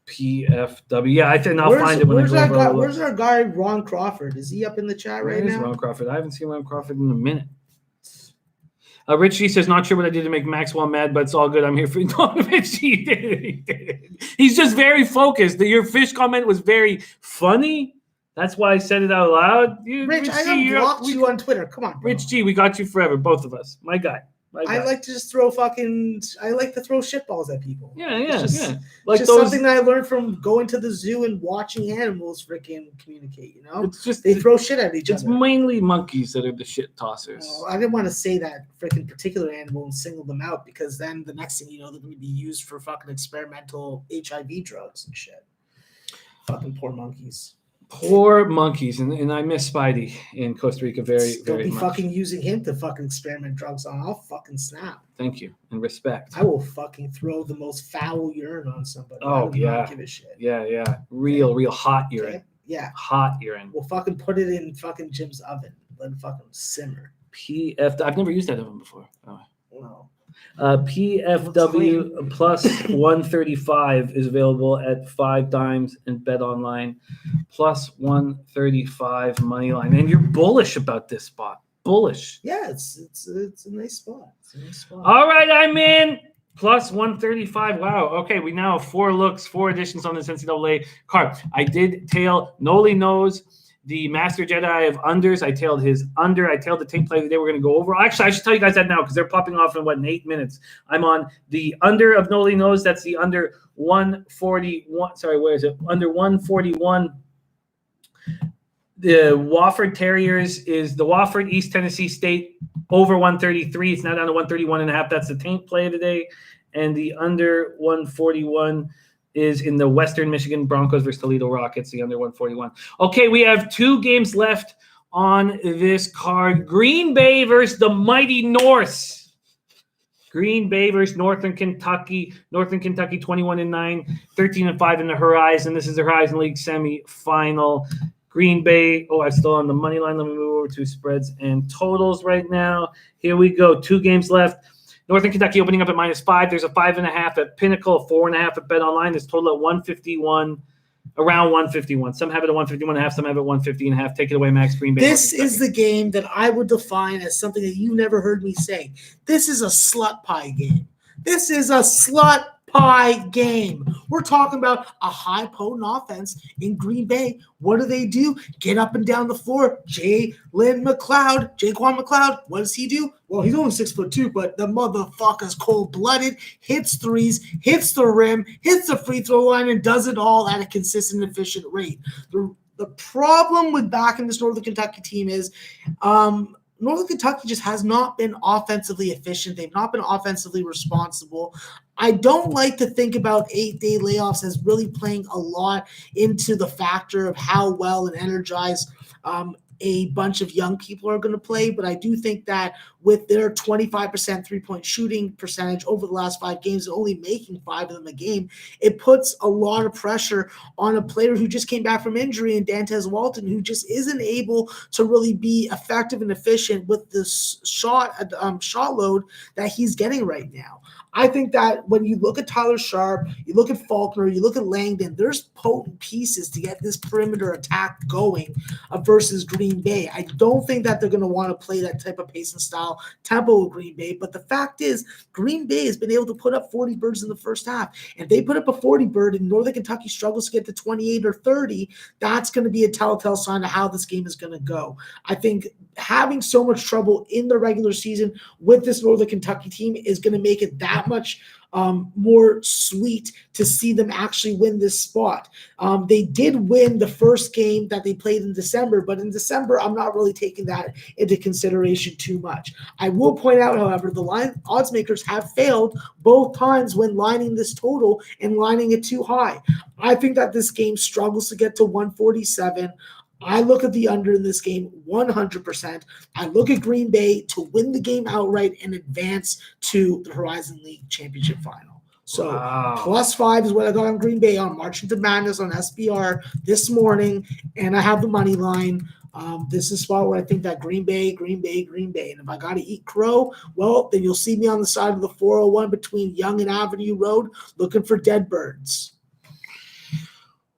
PFW. Yeah, I think I'll find it when I go. Where's our guy Ron Crawford? Is he up in the chat right now? Ron Crawford. I haven't seen Ron Crawford in a minute. Rich G says, not sure what I did to make Maxwell mad, but it's all good. I'm here for you. No, Rich G did. He's just very focused. Your fish comment was very funny. That's why I said it out loud. Rich I blocked you on Twitter. Come on, bro. Rich G, we got you forever, both of us. My guy. I like to just throw I like to throw shitballs at people. Yeah. Like just something that I learned from going to the zoo and watching animals freaking communicate, It's just they throw shit at each other. It's mainly monkeys that are the shit tossers. Well, I didn't want to say that freaking particular animal and single them out because then the next thing you know, they're going to be used for fucking experimental HIV drugs and shit. Fucking poor monkeys. Poor monkeys, and I miss Spidey in Costa Rica very Don't be much. fucking using him to fucking experiment drugs on. I'll fucking snap. Thank you, and respect. I will fucking throw the most foul urine on somebody. Oh, I don't give a shit. Yeah. Real hot urine. Okay? Yeah. Hot urine. We'll fucking put it in fucking Jim's oven. Let it fucking simmer. I've never used that oven before. Oh. No. PFW plus 135 is available at 5 dimes and Bet Online plus 135 money line. And you're bullish about this spot. Bullish. Yeah, it's a nice spot. All right, I'm in. Plus 135. Wow. Okay, we now have 4 editions on this NCAA card. I did tail Noli knows the Master Jedi of unders. I tailed his under. I tailed the tape play that they were going to go over. Actually, I should tell you guys that now because they're popping off in 8 minutes. I'm on the under of Noli knows. That's the under 141. Sorry, where is it? Under 141. The Wofford Terriers is the Wofford East Tennessee State over 133. It's now down to 131.5. That's the tape play today. And the under 141 is in the Western Michigan Broncos versus Toledo Rockets, the under 141. Okay, we have 2 games left on this card. Green Bay versus the Mighty Norse. Green Bay versus Northern Kentucky. Northern Kentucky 21-9, 13-5 in the Horizon. This is the Horizon League semifinal. Green Bay, I'm still on the money line. Let me move over to spreads and totals right now. Here we go. 2 games left. Northern Kentucky opening up at -5. There's a 5.5 at Pinnacle, a 4.5 at Bet Online. There's total at 151, around 151. Some have it at 151.5, some have it at 150.5. Take it away, Max. Green Bay. This is the game that I would define as something that you've never heard me say. This is a slut pie game. This is a slut pie game. We're talking about a high potent offense in Green Bay. What do? Get up and down the floor. Jaquan McLeod. What does he do? Well, he's only 6'2", but the motherfucker's cold-blooded, hits threes, hits the rim, hits the free throw line, and does it all at a consistent, efficient rate. The problem with backing this Northern Kentucky team is Northern Kentucky just has not been offensively efficient. They've not been offensively responsible. I don't like to think about 8-day layoffs as really playing a lot into the factor of how well and energized a bunch of young people are going to play, but I do think that with their 25% three-point shooting percentage over the last 5 games and only making 5 of them a game, it puts a lot of pressure on a player who just came back from injury and Dantez Walton, who just isn't able to really be effective and efficient with this shot load that he's getting right now. I think that when you look at Tyler Sharp, you look at Faulkner, you look at Langdon, there's potent pieces to get this perimeter attack going versus Green Bay. I don't think that they're going to want to play that type of pace and style tempo with Green Bay, but the fact is Green Bay has been able to put up 40 birds in the first half. If they put up a 40 bird and Northern Kentucky struggles to get to 28 or 30, that's going to be a telltale sign of how this game is going to go. I think having so much trouble in the regular season with this Northern Kentucky team is going to make it that much more sweet to see them actually win this spot. They did win the first game that they played in December, but in December, I'm not really taking that into consideration too much. I will point out, however, the odds makers have failed both times when lining this total and lining it too high. I think that this game struggles to get to 147. I look at the under in this game 100%. I look at Green Bay to win the game outright and advance to the Horizon League Championship Final. So +5 is what I got on Green Bay on Marching to Madness on SBR this morning, and I have the money line. This is a spot where I think that Green Bay. And if I got to eat crow, well, then you'll see me on the side of the 401 between Young and Avenue Road looking for dead birds.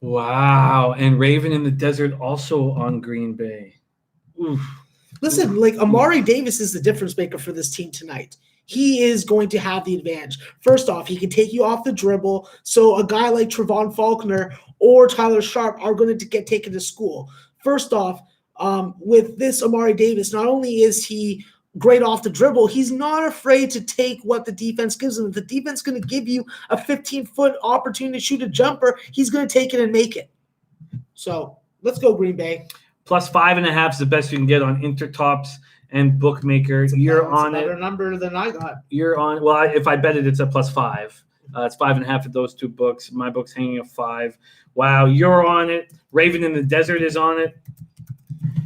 Wow. And Raven in the Desert also on Green Bay. Oof. Listen, Amari Davis is the difference maker for this team tonight. He is going to have the advantage. First off, he can take you off the dribble. So a guy like Trevon Faulkner or Tyler Sharp are going to get taken to school. First off, with this Amari Davis, not only is he great off the dribble. He's not afraid to take what the defense gives him. If the defense is going to give you a 15-foot opportunity to shoot a jumper, he's going to take it and make it. So let's go Green Bay. Plus 5.5 is the best you can get on Intertops and Bookmaker. You're on it. Better number than I got. You're on. Well, if I bet it, it's a plus 5. It's 5.5 for those two books. My book's hanging at 5. Wow, you're on it. Raven in the Desert is on it.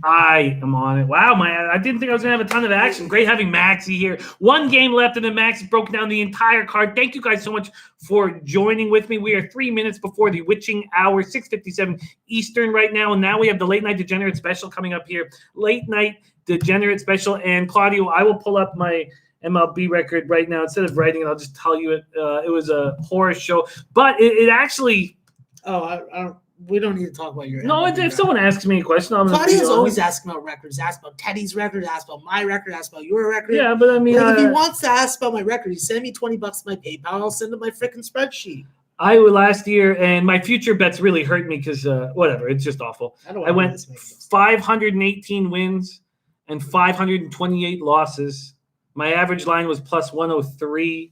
I am on it. Wow, I didn't think I was going to have a ton of action. Great having Maxie here. One game left, and then Maxie broke down the entire card. Thank you guys so much for joining with me. We are 3 minutes before the witching hour, 6:57 Eastern right now, and now we have the Late Night Degenerate Special coming up here. Late Night Degenerate Special, and Claudio, I will pull up my MLB record right now. Instead of writing it, I'll just tell you it. It was a horror show, but it actually – I don't. We don't need to talk about your. No, if someone asks me a question, I'm Claudia's always asking about records. Ask about Teddy's record. Ask about my record. Ask about your record. Yeah, but I mean, if he wants to ask about my record, he send me $20 my PayPal. I'll send him my freaking spreadsheet. I last year, and my future bets really hurt me because whatever, it's just awful. I went 518 wins and 528 losses. My average line was plus 103.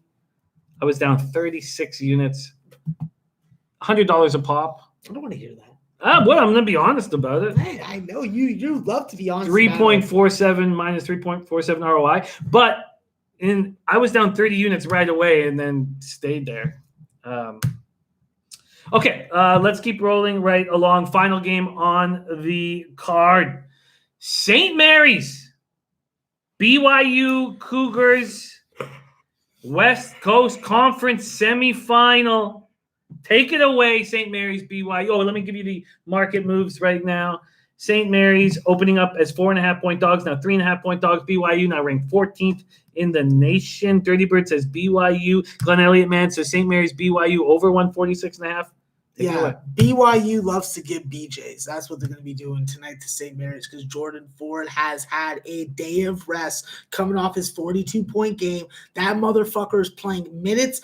I was down 36 units. $100 a pop. I don't want to hear that. I'm going to be honest about it. I know you love to be honest. 3.47 minus 3.47 ROI. But I was down 30 units right away and then stayed there. Okay, let's keep rolling right along. Final game on the card. St. Mary's, BYU Cougars, West Coast Conference semifinal. Take it away, St. Mary's, BYU. Oh, let me give you the market moves right now. St. Mary's opening up as 4.5-point dogs, now 3.5-point dogs. BYU now ranked 14th in the nation. Dirty Bird says BYU. Glenn Elliott Man says St. Mary's, BYU over 146.5. Yeah, BYU loves to give BJs. That's what they're going to be doing tonight to St. Mary's because Jordan Ford has had a day of rest coming off his 42-point game. That motherfucker is playing minutes,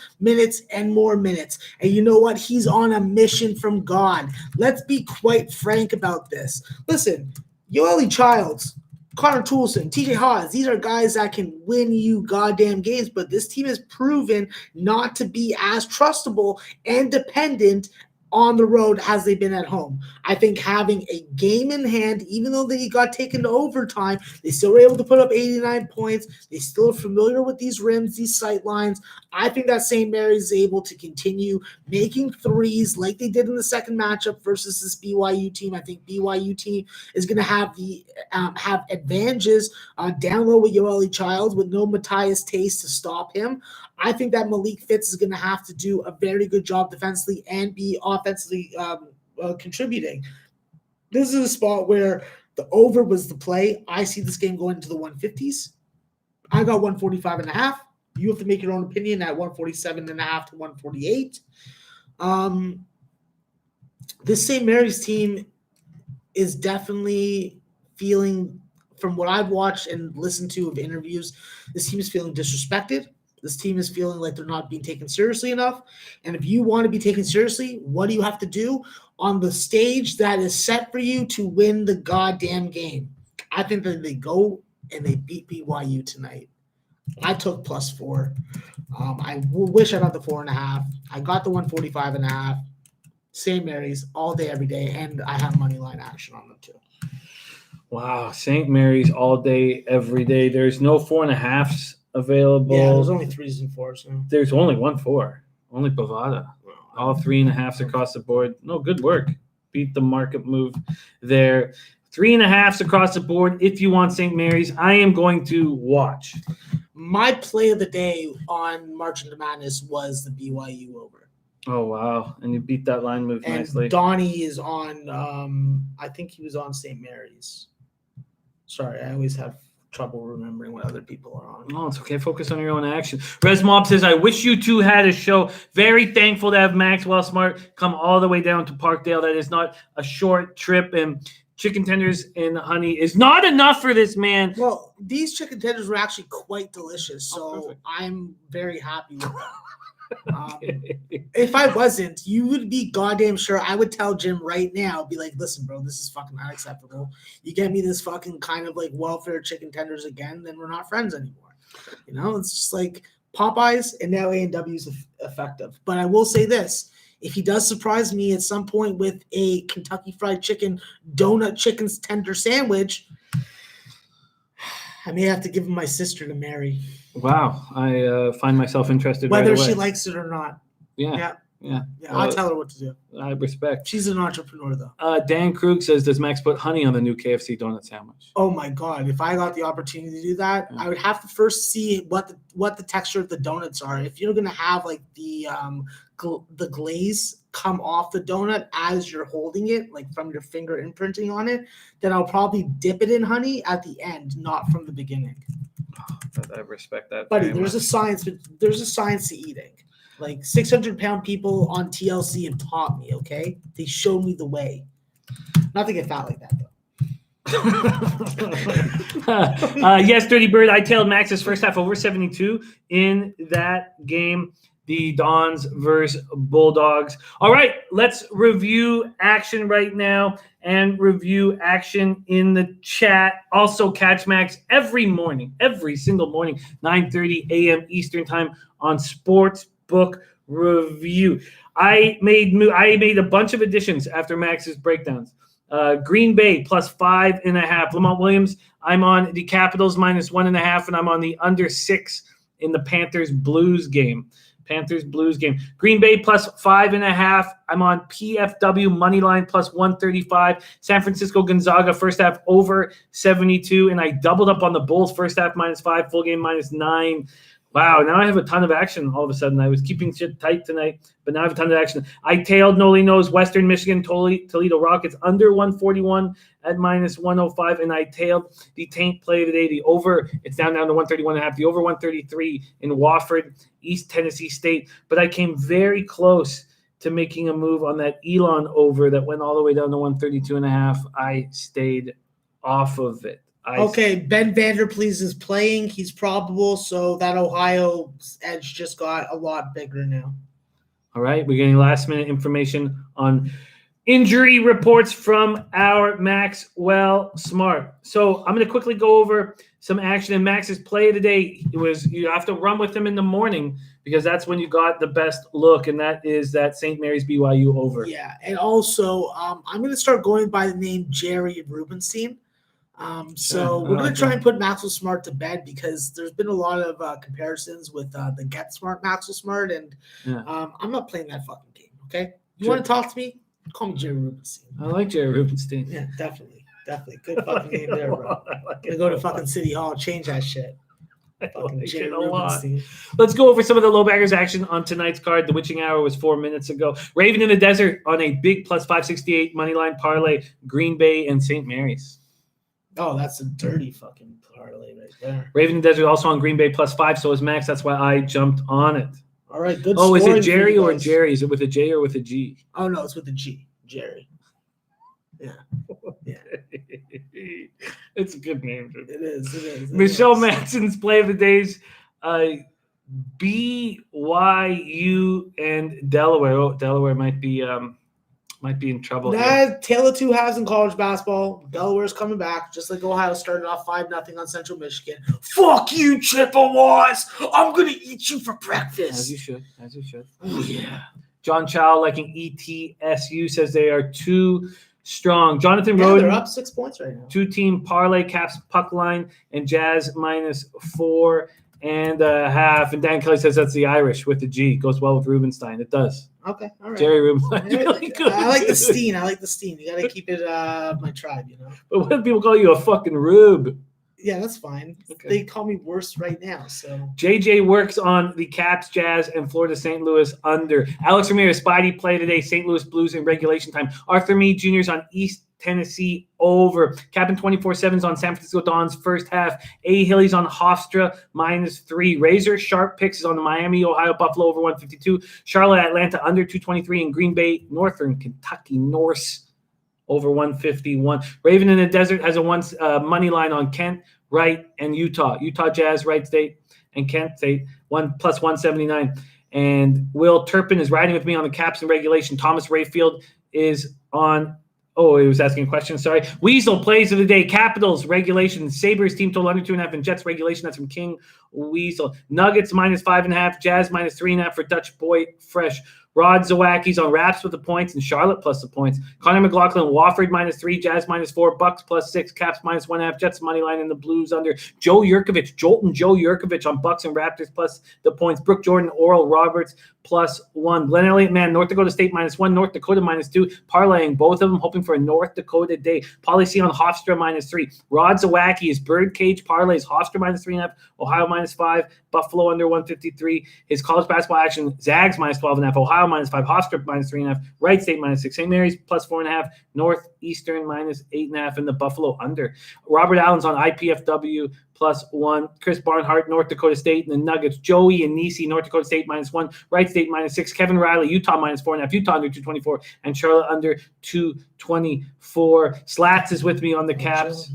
and more minutes. And you know what? He's on a mission from God. Let's be quite frank about this. Listen, Yoeli Childs, Connor Toulson, TJ Haas, these are guys that can win you goddamn games, but this team has proven not to be as trustable and dependent on the road as they've been at home. I think having a game in hand, even though they got taken to overtime, they still were able to put up 89 points. They still are familiar with these rims, these sight lines. I think that St. Mary's is able to continue making threes like they did in the second matchup versus this BYU team. I think BYU team is going to have have advantages down low with Yoeli Childs with no Matthias Tace to stop him. I think that Malik Fitz is going to have to do a very good job defensively and be offensively contributing. This is a spot where the over was the play. I see this game going into the 150s. I got 145.5. You have to make your own opinion at 147.5 to 148. This St. Mary's team is definitely feeling, from what I've watched and listened to of interviews, this team is feeling disrespected. This team is feeling like they're not being taken seriously enough. And if you want to be taken seriously, what do you have to do on the stage that is set for you to win the goddamn game? I think that they go and they beat BYU tonight. I took +4. I wish I got the 4.5. I got the 145.5. St. Mary's all day, every day, and I have money line action on them too. Wow, St. Mary's all day, every day. There's no 4.5s available. Yeah, there's only 3s and 4s. Yeah. There's only 1 4. Only Bovada. All 3.5s across the board. No, good work. Beat the market move there. 3.5s across the board. If you want St. Mary's, I am going to watch. My play of the day on March into Madness was the BYU over. Oh, wow. And you beat that line move nicely. Donnie is on, I think he was on St. Mary's. Sorry, I always have trouble remembering what other people are on. Oh, it's okay. Focus on your own action. Res Mob says, I wish you two had a show. Very thankful to have Maxwell Smart come all the way down to Parkdale. That is not a short trip. And chicken tenders and honey is not enough for this man. Well, these chicken tenders were actually quite delicious, so I'm very happy with them. If I wasn't, you would be goddamn sure. I would tell Jim right now, be like, listen, bro, this is fucking unacceptable. You get me this fucking kind of like welfare chicken tenders again, then we're not friends anymore. You know, it's just like Popeyes, and now A&W is effective. But I will say this. If he does surprise me at some point with a Kentucky Fried Chicken donut chicken tender sandwich, I may have to give him my sister to marry. Wow, I find myself interested. Whether right away. she likes it or not. Yeah. I'll tell her what to do. I respect. She's an entrepreneur, though. Dan Krug says, "Does Max put honey on the new KFC donut sandwich?" Oh my god! If I got the opportunity to do that, I would have to first see what the texture of the donuts are. If you're gonna have like the glaze come off the donut as you're holding it, like from your finger imprinting on it, then I'll probably dip it in honey at the end, not from the beginning. I respect that. Buddy, there's a science to eating. Like 600-pound people on TLC have taught me, okay? They showed me the way. Not to get fat like that, though. Yes, Dirty Bird. I tailed Max's first half over 72 in that game. The Dons versus Bulldogs. All right, let's review action right now and review action in the chat. Also, catch Max every single morning, 9:30 a.m. Eastern Time on Sportsbook Review. I made a bunch of additions after Max's breakdowns. Green Bay plus 5.5. Lamont Williams, I'm on the Capitals minus 1.5, and I'm on the under 6 in the Panthers Blues game. Green Bay plus 5.5. I'm on PFW money line plus 135. San Francisco Gonzaga first half over 72, and I doubled up on the Bulls first half minus 5, full game minus 9. Wow, now I have a ton of action all of a sudden. I was keeping shit tight tonight, but now I have a ton of action. I tailed Noli Knows Western Michigan Toledo Rockets under 141 at minus 105, and I tailed the Taint play of the day. The over, it's down to 131.5. The over 133 in Wofford, East Tennessee State. But I came very close to making a move on that Elon over that went all the way down to 132.5. I stayed off of it. Okay, Ben Vanderplees is playing. He's probable, so that Ohio edge just got a lot bigger now. All right, we're getting last-minute information on injury reports from our Maxwell Smart. So I'm going to quickly go over some action in Max's play today. You have to run with him in the morning because that's when you got the best look, and that is that St. Mary's BYU over. Yeah, and also I'm going to start going by the name Jerry Rubenstein. So we're going to try and put Maxwell Smart to bed because there's been a lot of comparisons with the Get Smart Maxwell Smart, and I'm not playing that fucking game, okay? You want to talk to me? Call me Jerry Rubenstein. I like Jerry Rubenstein. Yeah, definitely. Good fucking name there, bro. Gonna go to fucking City Hall and change that shit. Fucking Jerry Rubenstein. Let's go over some of the low baggers action on tonight's card. The witching hour was 4 minutes ago. Raven in the Desert on a big plus 568 money line parlay. Green Bay and St. Mary's. Oh, that's a dirty fucking parlay right there. Raven in the Desert also on Green Bay plus 5, so is Max. That's why I jumped on it. All right, good. Oh, is it Jerry or Jerry? Is it with a J or with a G? Oh no, it's with a G. Jerry. Yeah. It's a good name. It is. Michelle Manson's play of the days. BYU and Delaware. Oh, Delaware might be in trouble. Tale of two halves in college basketball. Delaware's coming back, just like Ohio started off 5-0 on Central Michigan. Fuck you, Chippewas! I'm gonna eat you for breakfast. As you should. Oh yeah. John Chow liking ETSU says they are too strong. Jonathan Roden. They're up 6 points right now. 2-team parlay caps puck line and Jazz minus 4.5. And Dan Kelly says that's the Irish with the G. Goes well with Rubenstein. It does. Okay, all right. Jerry Rubenstein. Really good. I like the Steen. You got to keep it my tribe, you know. But what if people call you a fucking Rube? Yeah, that's fine. Okay. They call me worse right now. So JJ works on the Caps, Jazz, and Florida St. Louis under. Alex Ramirez, Spidey play today. St. Louis Blues in regulation time. Arthur Meade Jr.'s on East Tennessee over. Captain 24/7's on San Francisco Dons first half. A. Hilly's on Hofstra minus 3. Razor Sharp picks is on the Miami, Ohio Buffalo over 152. Charlotte Atlanta under 223. And Green Bay Northern Kentucky Norse over 151. Raven in the Desert has a money line on Kent, Wright, and Utah. Utah Jazz, Wright State, and Kent State, 1 plus 179. And Will Turpin is riding with me on the Caps in regulation. Thomas Rayfield is on. Oh, he was asking a question. Sorry. Weasel plays of the day. Capitals regulation. Sabres team total under 2.5 and Jets regulation. That's from King Weasel. Nuggets -5.5. Jazz -3.5 for Dutch Boy Fresh. Rod Zawacki's on Raps with the points and Charlotte plus the points. Connor McLaughlin, Wofford -3, Jazz -4, Bucks +6, Caps -1.5, Jets money line and the Blues under. Joe Yurkovich on Bucks and Raptors plus the points. Brooke Jordan, Oral Roberts +1. Glenn Elliott, man, North Dakota State -1, North Dakota -2. Parlaying both of them, hoping for a North Dakota day. Pauly C on Hofstra -3. Rod Zawacki is Birdcage parlays. Hofstra -3.5, Ohio -5, Buffalo under 153. His college basketball action, Zags -12.5, Ohio -5, Hofstra -3.5, Wright State -6, St. Mary's +4.5, Northeastern -8.5, and the Buffalo under. Robert Allen's on IPFW +1. Chris Barnhart, North Dakota State, and the Nuggets. Joey and Nisi, North Dakota State -1, Wright State -6, Kevin Riley, Utah -4.5, Utah under 224, and Charlotte under 224. Slats is with me on the Caps.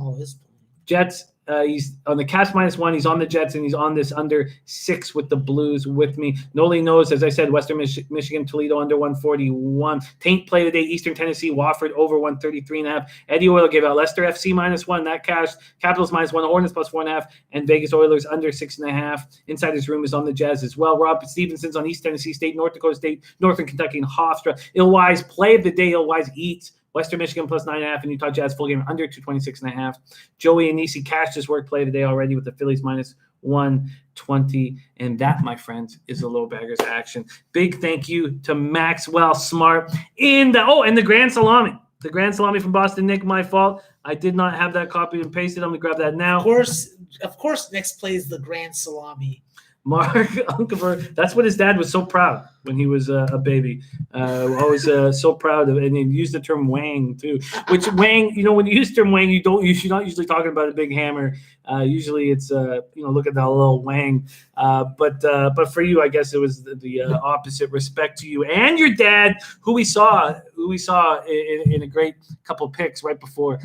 Jets. He's on the Caps -1. He's on the Jets, and he's on this under 6 with the Blues with me. Noli knows, as I said, Western Michigan, Toledo under 141. Taint play today, Eastern Tennessee, Wofford over 133.5. Eddie Oil gave out Leicester FC -1. That cashed. Capitals -1, Hornets +4.5, and Vegas Oilers under 6.5. Insider's room is on the Jazz as well. Rob Stevenson's on East Tennessee State, North Dakota State, Northern Kentucky, and Hofstra. Illwise play of the day. Illwise eats. Western Michigan +9.5 and Utah Jazz full game under 226.5. Joey Anisi cashed his work play today already with the Phillies -120. And that, my friends, is the Low Baggers action. Big thank you to Maxwell Smart and the Grand Salami. The Grand Salami from Boston, Nick, my fault. I did not have that copied and pasted. I'm going to grab that now. Of course, Nick plays the Grand Salami. Mark Unkever, that's what his dad was so proud when he was a baby. Always so proud of, and he used the term wang too. Which wang, when you use the term wang, you're not usually talking about a big hammer. Usually it's look at that little wang. But for you, I guess it was the opposite. Respect to you and your dad, who we saw in a great couple of picks right before.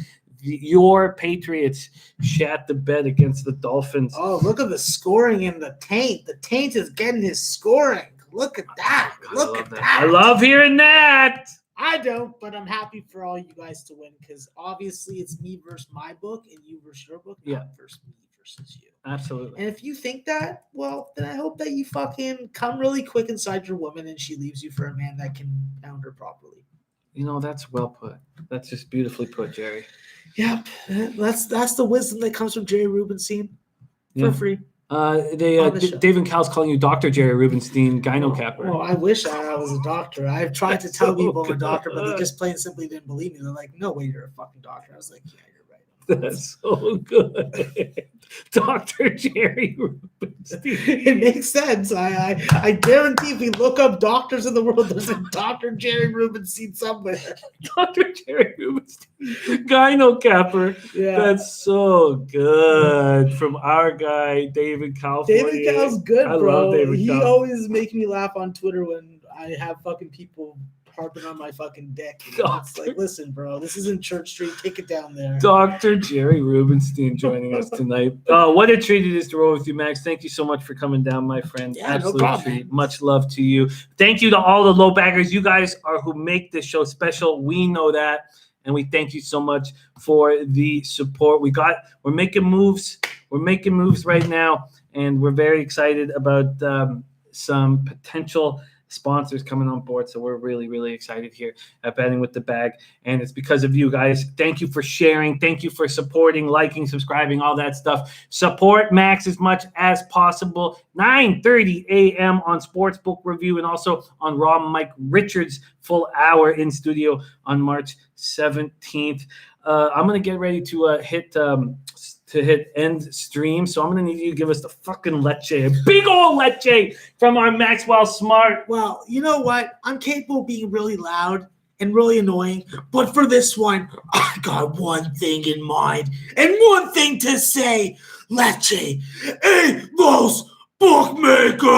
Your Patriots shat the bed against the Dolphins. Oh, look at the scoring in the Taint. The Taint is getting his scoring. Look at that. Look at that. I love hearing that. I don't, but I'm happy for all you guys to win because obviously it's me versus my book and you versus your book, not versus me versus you. Absolutely. And if you think that, well, then I hope that you fucking come really quick inside your woman and she leaves you for a man that can pound her properly. That's well put. That's just beautifully put, Jerry. Yep, that's the wisdom that comes from Jerry Rubenstein for free. David Cal's calling you Dr. Jerry Rubenstein, gyno capper. Oh, I wish I was a doctor. I've tried to tell people I'm a doctor, but they just plain and simply didn't believe me. They're like, "No way, you're a fucking doctor." I was like, "Yeah, you're right." That's so good. Dr. Jerry Rubenstein. It makes sense. I guarantee if we look up doctors in the world, there's a Dr. Jerry Rubenstein somewhere. Dr. Jerry Rubenstein. Gyno capper. Yeah. That's so good. From our guy, David Cal. David Cal's good, bro. I love David Cal. He always makes me laugh on Twitter when I have fucking people harping on my fucking dick. It's like, listen, bro, this isn't Church Street. Take it down there. Dr. Jerry Rubenstein joining us tonight. What a treat it is to roll with you, Max. Thank you so much for coming down, my friend. Yeah, absolute no problem, treat. Much love to you. Thank you to all the low baggers. You guys are who make this show special. We know that. And we thank you so much for the support. We're making moves. We're making moves right now. And we're very excited about some potential sponsors coming on board. So we're really, really excited here at Betting with the Bag. And it's because of you guys. Thank you for sharing. Thank you for supporting, liking, subscribing, all that stuff. Support Max as much as possible. 9:30 a.m. on Sportsbook Review and also on Raw Mike Richards' full hour in studio on March 17th. I'm going to get ready to hit end stream. So I'm going to need you to give us the fucking leche, a big old leche from our Maxwell Smart. Well, you know what? I'm capable of being really loud and really annoying. But for this one, I got one thing in mind and one thing to say. Leche, a los bookmakers.